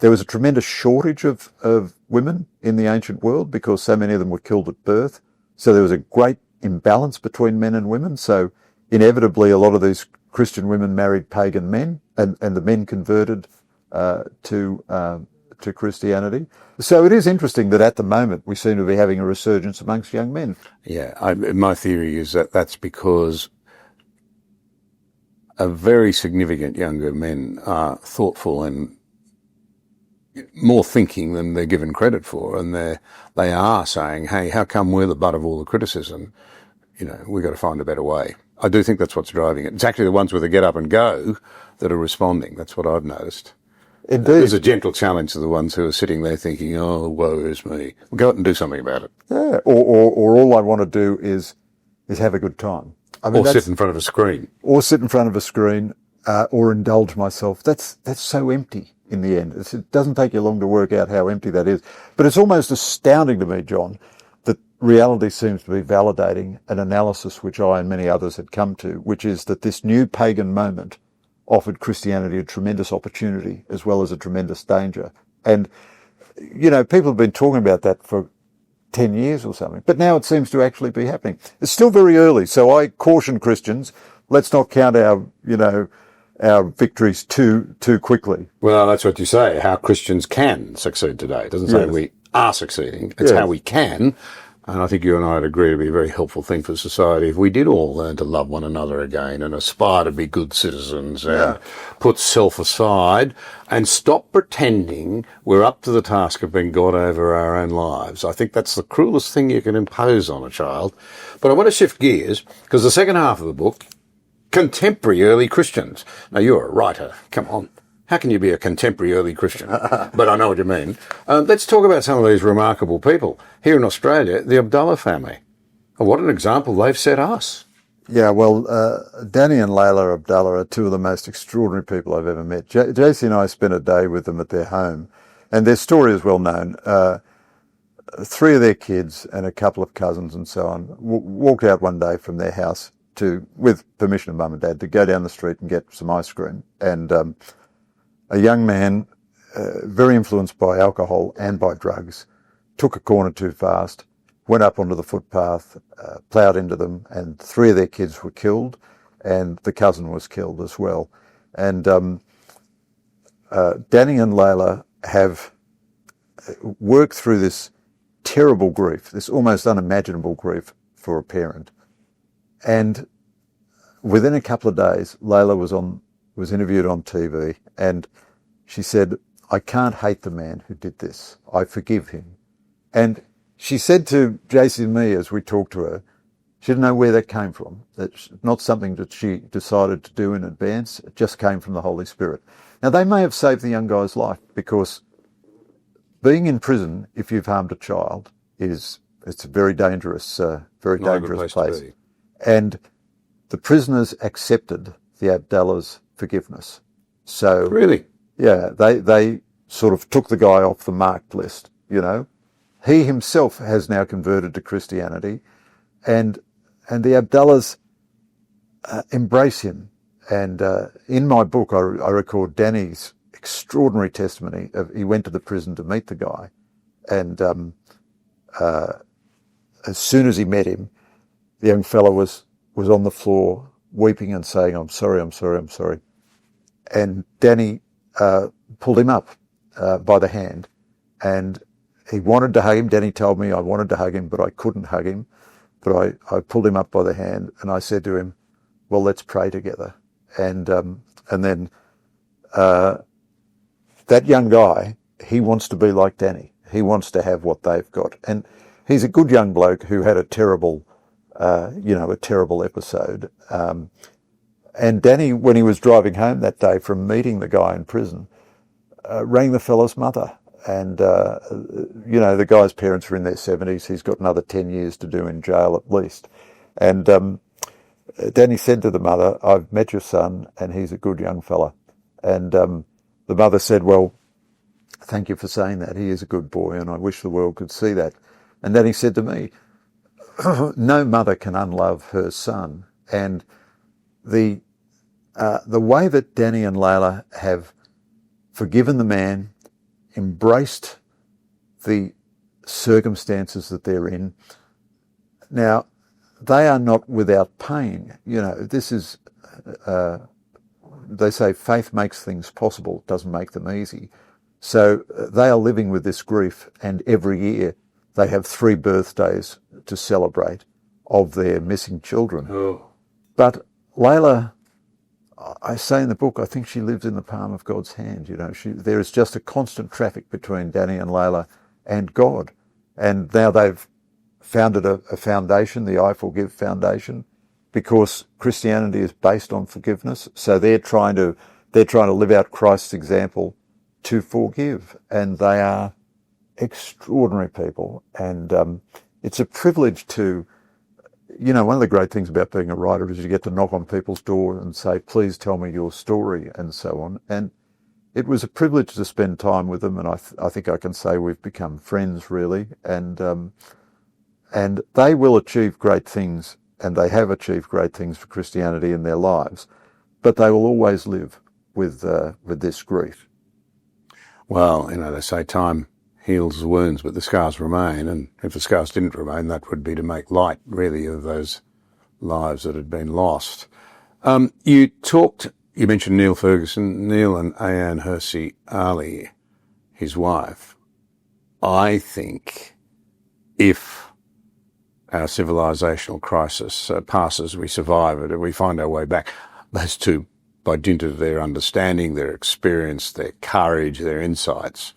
there was a tremendous shortage of women in the ancient world because so many of them were killed at birth. So there was a great imbalance between men and women. So inevitably, a lot of these Christian women married pagan men, and the men converted to Christianity. So it is interesting that at the moment we seem to be having a resurgence amongst young men. Yeah, my theory is that that's because a very significant younger men are thoughtful and more thinking than they're given credit for, and they are saying, hey, how come we're the butt of all the criticism? You know, we've got to find a better way. I do think that's what's driving it. It's actually the ones with the get up and go that are responding. That's what I've noticed. Indeed. There's a gentle challenge to the ones who are sitting there thinking, oh, woe is me. Well, go out and do something about it. Yeah, or all I want to do is have a good time. I mean, or sit in front of a screen. Or sit in front of a screen, or indulge myself. That's so empty in the end. It doesn't take you long to work out how empty that is. But it's almost astounding to me, John, that reality seems to be validating an analysis which I and many others had come to, which is that this new pagan moment offered Christianity a tremendous opportunity as well as a tremendous danger. And, you know, people have been talking about that for 10 years or something, but now it seems to actually be happening. It's still very early, so I caution Christians, let's not count our victories too quickly. Well, that's what you say, how Christians can succeed today. It doesn't say we are succeeding, it's how we can. And I think you and I would agree it would be a very helpful thing for society if we did all learn to love one another again and aspire to be good citizens and put self aside and stop pretending we're up to the task of being God over our own lives. I think that's the cruelest thing you can impose on a child. But I want to shift gears because the second half of the book, contemporary early Christians. Now, you're a writer. Come on. How can you be a contemporary early Christian? But I know what you mean. Let's talk about some of these remarkable people. Here in Australia, the Abdullah family. Oh, what an example they've set us. Yeah, well, Danny and Layla Abdullah are two of the most extraordinary people I've ever met. JC and I spent a day with them at their home, and their story is well known. Three of their kids and a couple of cousins and so on walked out one day from their house with permission of mum and dad, to go down the street and get some ice cream. And a young man, very influenced by alcohol and by drugs, took a corner too fast, went up onto the footpath, ploughed into them, and three of their kids were killed, and the cousin was killed as well. And Danny and Layla have worked through this terrible grief, this almost unimaginable grief for a parent. And within a couple of days, Layla was interviewed on TV, and she said, I can't hate the man who did this. I forgive him. And she said to JC and me as we talked to her, she didn't know where that came from. That's not something that she decided to do in advance. It just came from the Holy Spirit. Now, they may have saved the young guy's life, because being in prison, if you've harmed a child, it's a very dangerous place. And the prisoners accepted the Abdullah's forgiveness. So Really? Yeah, they sort of took the guy off the marked list, you know. He himself has now converted to Christianity, and the Abdullahs embrace him. And in my book, I record Danny's extraordinary testimony of he went to the prison to meet the guy, and as soon as he met him, the young fellow was on the floor weeping and saying, I'm sorry, I'm sorry, I'm sorry. And Danny pulled him up by the hand, and he wanted to hug him. Danny told me I wanted to hug him, but I couldn't hug him. But I pulled him up by the hand, and I said to him, well, let's pray together. And then that young guy, he wants to be like Danny. He wants to have what they've got. And he's a good young bloke who had a terrible episode. And Danny, when he was driving home that day from meeting the guy in prison, rang the fellow's mother. And, the guy's parents were in their 70s. He's got another 10 years to do in jail at least. And Danny said to the mother, I've met your son and he's a good young fella. And the mother said, well, thank you for saying that. He is a good boy and I wish the world could see that. And Danny said to me, no mother can unlove her son. And the way that Danny and Layla have forgiven the man, embraced the circumstances that they're in. Now, they are not without pain. You know, this is, they say faith makes things possible, it doesn't make them easy. So they are living with this grief, and every year they have 3 birthdays to celebrate of their missing children. Oh. But Layla, I say in the book, I think she lives in the palm of God's hand. You know, there is just a constant traffic between Danny and Layla and God. And now they've founded a foundation, the I Forgive Foundation, because Christianity is based on forgiveness. So they're trying to live out Christ's example to forgive. And they are extraordinary people. And it's a privilege to, you know, one of the great things about being a writer is you get to knock on people's door and say, please tell me your story, and so on. And it was a privilege to spend time with them, and I think I can say we've become friends, really. And they will achieve great things, and they have achieved great things for Christianity in their lives, but they will always live with this grief. Well, you know, they say time heals the wounds, but the scars remain. And if the scars didn't remain, that would be to make light, really, of those lives that had been lost. You mentioned Neil Ferguson, Neil and Ayan Hersey Ali, his wife. I think if our civilizational crisis passes, we survive it, and we find our way back, those two, by dint of their understanding, their experience, their courage, their insights,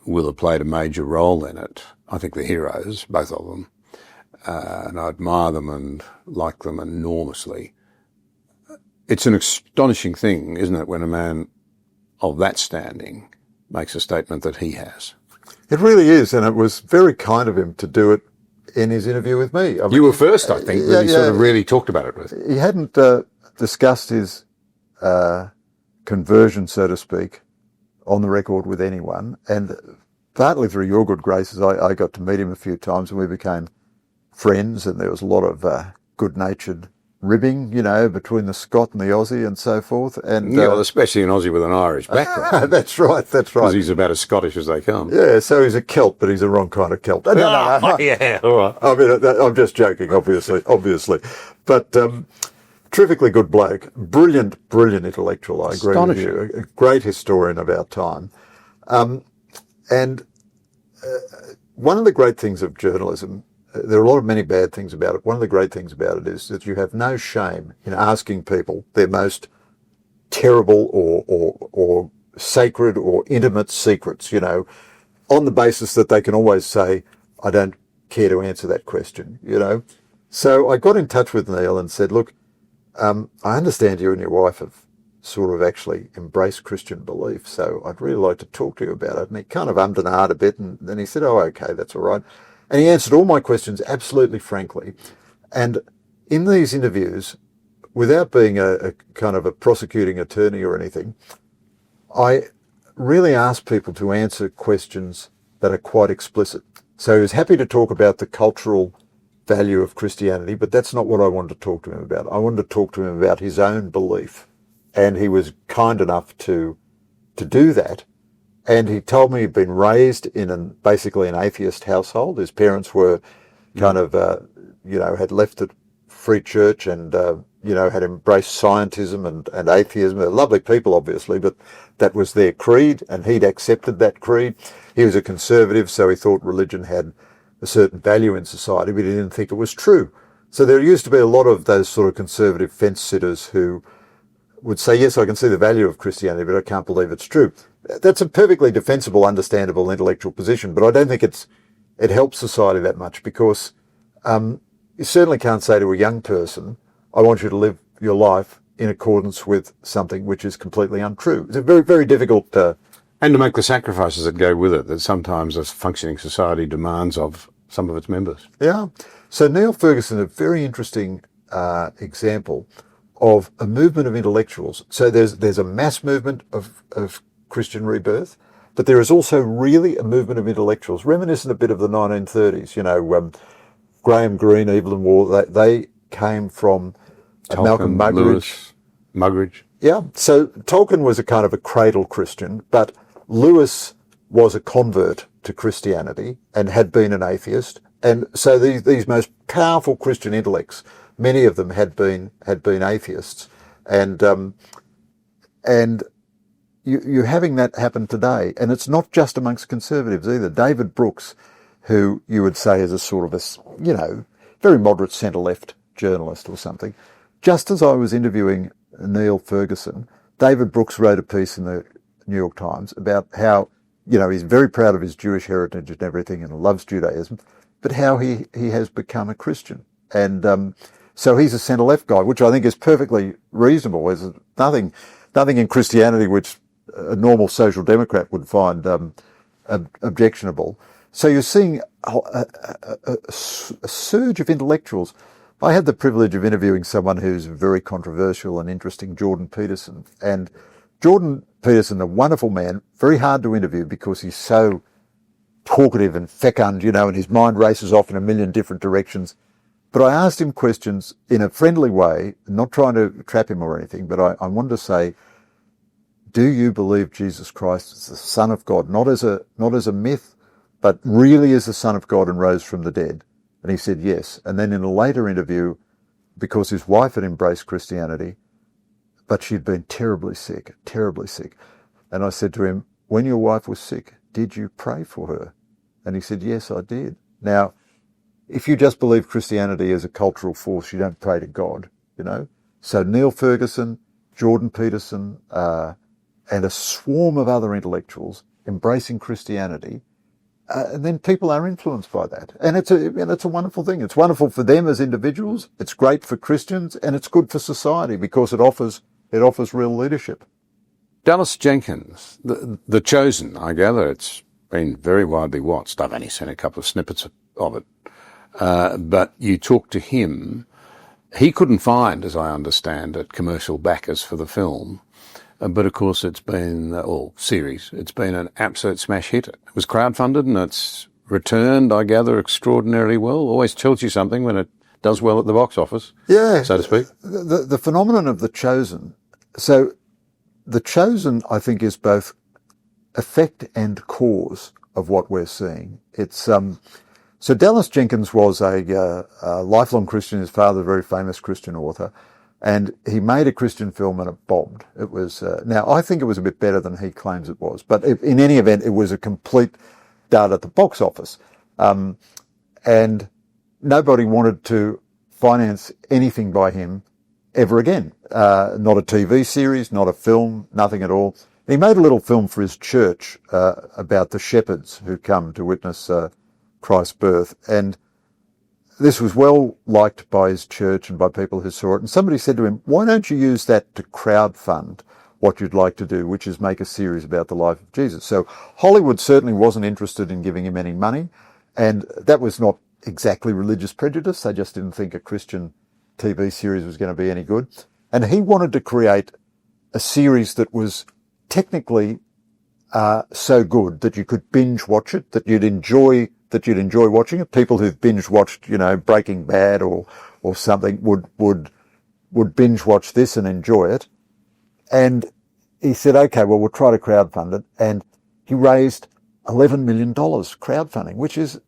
will have played a major role in it. I think they're heroes, both of them, and I admire them and like them enormously. It's an astonishing thing, isn't it, when a man of that standing makes a statement that he has? It really is, and it was very kind of him to do it in his interview with me. I mean, you were first, I think, that he sort of really talked about it with. He hadn't discussed his conversion, so to speak, on the record with anyone, and partly through your good graces, I got to meet him a few times, and we became friends, and there was a lot of good-natured ribbing, you know, between the Scot and the Aussie and so forth. And yeah, well, especially an Aussie with an Irish background. That's right. Because he's about as Scottish as they come. Yeah, so he's a Celt, but he's the wrong kind of Celt. No. Yeah, all right. I mean, I'm just joking, obviously. But terrifically good bloke, brilliant intellectual, I agree with you, a great historian of our time. And one of the great things of journalism, there are many bad things about it. One of the great things about it is that you have no shame in asking people their most terrible or sacred or intimate secrets, you know, on the basis that they can always say, I don't care to answer that question, you know. So I got in touch with Neil and said, look, I understand you and your wife have sort of actually embraced Christian belief, so I'd really like to talk to you about it. And he kind of ummed and ahed a bit, and then he said, oh, okay, that's all right. And he answered all my questions absolutely frankly. And in these interviews, without being a kind of a prosecuting attorney or anything, I really asked people to answer questions that are quite explicit. So he was happy to talk about the cultural value of Christianity, but that's not what I wanted to talk to him about. I wanted to talk to him about his own belief. And he was kind enough to do that. And he told me he'd been raised in basically an atheist household. His parents were kind of, had left the free church and, had embraced scientism and atheism. They're lovely people, obviously, but that was their creed, and he'd accepted that creed. He was a conservative, so he thought religion had a certain value in society, but he didn't think it was true. So there used to be a lot of those sort of conservative fence sitters who would say, yes, I can see the value of Christianity, but I can't believe it's true. That's a perfectly defensible, understandable intellectual position, but I don't think it helps society that much, because you certainly can't say to a young person, I want you to live your life in accordance with something which is completely untrue. It's a very, very difficult... and to make the sacrifices that go with it, that sometimes a functioning society demands of some of its members. Yeah. So Neil Ferguson, a very interesting example of a movement of intellectuals. So there's a mass movement of Christian rebirth, but there is also really a movement of intellectuals, reminiscent a bit of the 1930s. You know, Graham Greene, Evelyn Waugh, they came from Tolkien, Malcolm Muggeridge. Yeah, so Tolkien was a kind of a cradle Christian, but Lewis was a convert to Christianity and had been an atheist. And so these most powerful Christian intellects, many of them had been atheists. And you're having that happen today. And it's not just amongst conservatives either. David Brooks, who you would say is a sort of a, very moderate centre-left journalist or something. Just as I was interviewing Neil Ferguson, David Brooks wrote a piece in the New York Times about how, he's very proud of his Jewish heritage and everything and loves Judaism, but how he has become a Christian. And so he's a centre-left guy, which I think is perfectly reasonable. There's nothing in Christianity which a normal social democrat would find objectionable. So you're seeing a surge of intellectuals. I had the privilege of interviewing someone who's very controversial and interesting, Jordan Peterson. And Jordan Peterson, a wonderful man, very hard to interview because he's so talkative and fecund, and his mind races off in a million different directions. But I asked him questions in a friendly way, not trying to trap him or anything, but I wanted to say, do you believe Jesus Christ is the Son of God, not as a myth, but really as the Son of God and rose from the dead? And he said yes. And then in a later interview, because his wife had embraced Christianity, but she'd been terribly sick. And I said to him, when your wife was sick, did you pray for her? And he said, yes, I did. Now, if you just believe Christianity as a cultural force, you don't pray to God, So Neil Ferguson, Jordan Peterson, and a swarm of other intellectuals embracing Christianity, and then people are influenced by that. And it's a wonderful thing. It's wonderful for them as individuals. It's great for Christians, and it's good for society because it offers real leadership. Dallas Jenkins, the Chosen, I gather it's been very widely watched. I've only seen a couple of snippets of it. But you talked to him. He couldn't find, as I understand it, commercial backers for the film. But of course it's been, it's been an absolute smash hit. It was crowdfunded and it's returned, I gather, extraordinarily well. Always tells you something when it does well at the box office, so to speak. The phenomenon of The Chosen. So The Chosen, I think, is both effect and cause of what we're seeing. It's so Dallas Jenkins was a lifelong Christian. His father, a very famous Christian author. And he made a Christian film and it bombed. It was, now I think it was a bit better than he claims it was, but in any event, it was a complete dud at the box office. And nobody wanted to finance anything by him ever again. Not a TV series, not a film, nothing at all. He made a little film for his church, about the shepherds who come to witness, Christ's birth. And this was well liked by his church and by people who saw it. And somebody said to him, why don't you use that to crowdfund what you'd like to do, which is make a series about the life of Jesus? So Hollywood certainly wasn't interested in giving him any money. And that was not exactly religious prejudice. They just didn't think a Christian TV series was going to be any good. And he wanted to create a series that was technically so good that you could binge watch it, that you'd enjoy watching it. People who've binge watched, Breaking Bad or something would binge watch this and enjoy it. And he said, okay, well, we'll try to crowdfund it. And he raised $11 million crowdfunding, which is,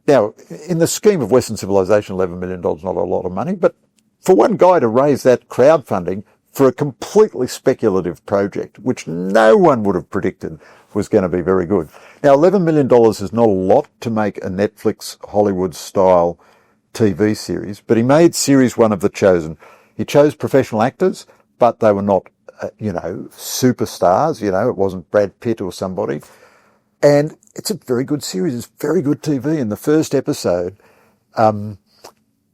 now, in the scheme of Western civilization, $11 million is not a lot of money, but for one guy to raise that crowdfunding for a completely speculative project, which no one would have predicted was going to be very good. Now, $11 million is not a lot to make a Netflix Hollywood-style TV series, but he made series one of The Chosen. He chose professional actors, but they were not, superstars. It wasn't Brad Pitt or somebody. And it's a very good series. It's very good TV. In the first episode,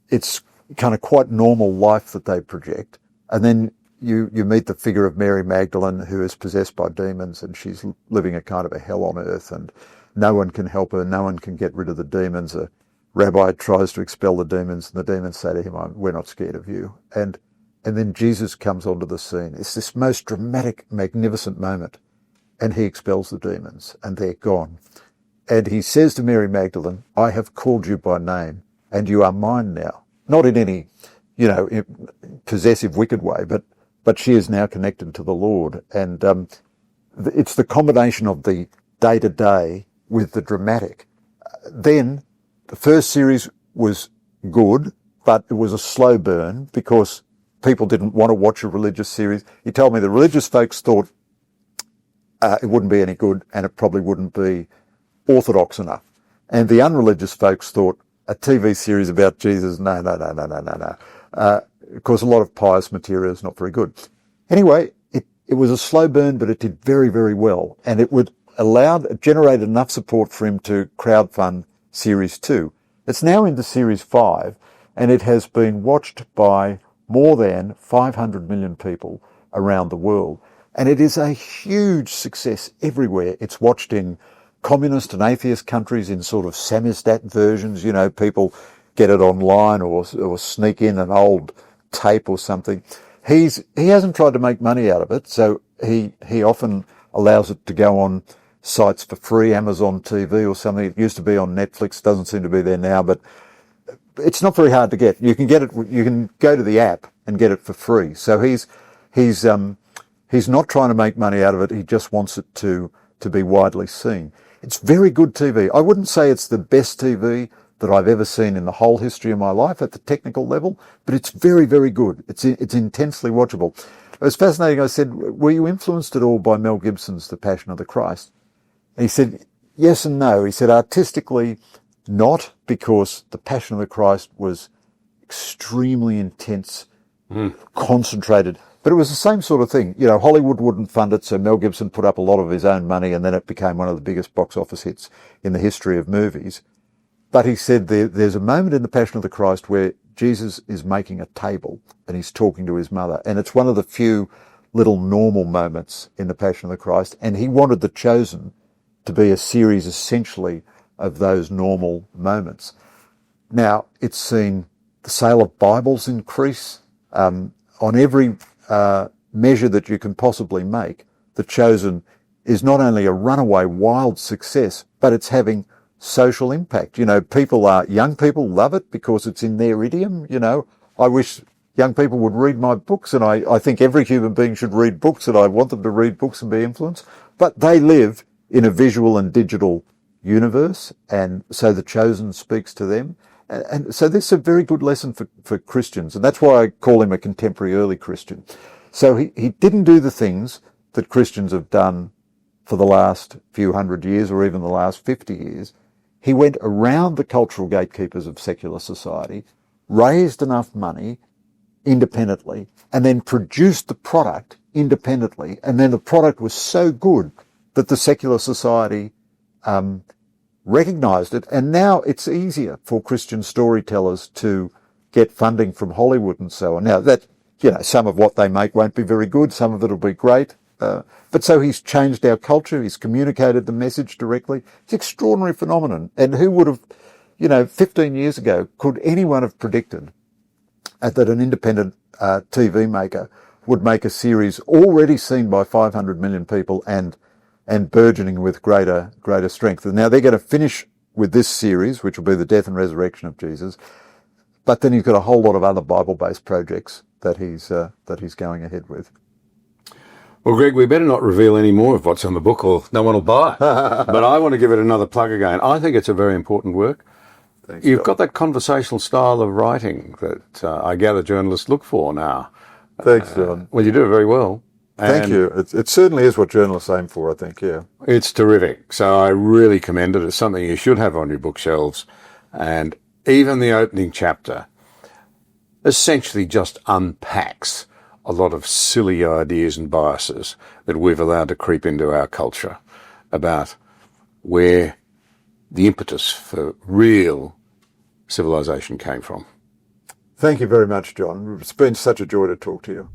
it's kind of quite normal life that they project. And then you meet the figure of Mary Magdalene, who is possessed by demons, and she's living a kind of a hell on earth, and no one can help her. No one can get rid of the demons. A rabbi tries to expel the demons, and the demons say to him, we're not scared of you. And then Jesus comes onto the scene. It's this most dramatic, magnificent moment. And he expels the demons, and they're gone. And he says to Mary Magdalene, I have called you by name, and you are mine now. Not in any, possessive, wicked way, but she is now connected to the Lord. And it's the combination of the day to day with the dramatic. Then the first series was good, but it was a slow burn because people didn't want to watch a religious series. He told me the religious folks thought it wouldn't be any good and it probably wouldn't be orthodox enough. And the unreligious folks thought a TV series about Jesus, no. Of course, a lot of pious material is not very good. Anyway, it was a slow burn, but it did very, very well. And it generated enough support for him to crowdfund Series 2. It's now into Series 5, and it has been watched by more than 500 million people around the world. And it is a huge success everywhere. It's watched in communist and atheist countries in sort of samizdat versions. You know, people get it online or sneak in an old tape or something. He hasn't tried to make money out of it, so he often allows it to go on sites for free, Amazon TV or something. It used to be on Netflix, doesn't seem to be there now, but it's not very hard to get. You can get it. You can go to the app and get it for free. So he's not trying to make money out of it. He just wants it to be widely seen. It's very good TV. I wouldn't say it's the best TV that I've ever seen in the whole history of my life at the technical level, but it's very, very good. It's intensely watchable. It was fascinating. I said, were you influenced at all by Mel Gibson's The Passion of the Christ? And he said, yes and no. He said, artistically, not, because The Passion of the Christ was extremely intense, concentrated. But it was the same sort of thing. You know, Hollywood wouldn't fund it, so Mel Gibson put up a lot of his own money, and then it became one of the biggest box office hits in the history of movies. But he said there's a moment in The Passion of the Christ where Jesus is making a table and he's talking to his mother. And it's one of the few little normal moments in The Passion of the Christ. And he wanted The Chosen to be a series essentially of those normal moments. Now, it's seen the sale of Bibles increase. On every measure that you can possibly make, The Chosen is not only a runaway wild success, but it's having social impact. You know, young people love it because it's in their idiom. You know, I wish young people would read my books, and I think every human being should read books, and I want them to read books and be influenced. But they live in a visual and digital universe, and so The Chosen speaks to them. And so this is a very good lesson for Christians, and that's why I call him a contemporary early Christian. So he didn't do the things that Christians have done for the last few hundred years or even the last 50 years. He went around the cultural gatekeepers of secular society, raised enough money independently, and then produced the product independently. And then the product was so good that the secular society recognized it. And now it's easier for Christian storytellers to get funding from Hollywood and so on. Now that, you know, some of what they make won't be very good. Some of it will be great. But so he's changed our culture. He's communicated the message directly. It's an extraordinary phenomenon. And who would have, 15 years ago, could anyone have predicted that an independent TV maker would make a series already seen by 500 million people and burgeoning with greater strength? And now they're going to finish with this series, which will be the death and resurrection of Jesus. But then he's got a whole lot of other Bible-based projects that he's going ahead with. Well, Greg, we better not reveal any more of what's on the book or no one will buy it. But I want to give it another plug again. I think it's a very important work. Thanks, You've got that conversational style of writing that I gather journalists look for now. Thanks, John. Well, you do it very well. Thank you. It certainly is what journalists aim for, I think, yeah. It's terrific. So I really commend it. It's something you should have on your bookshelves. And even the opening chapter essentially just unpacks a lot of silly ideas and biases that we've allowed to creep into our culture about where the impetus for real civilization came from. Thank you very much, John. It's been such a joy to talk to you.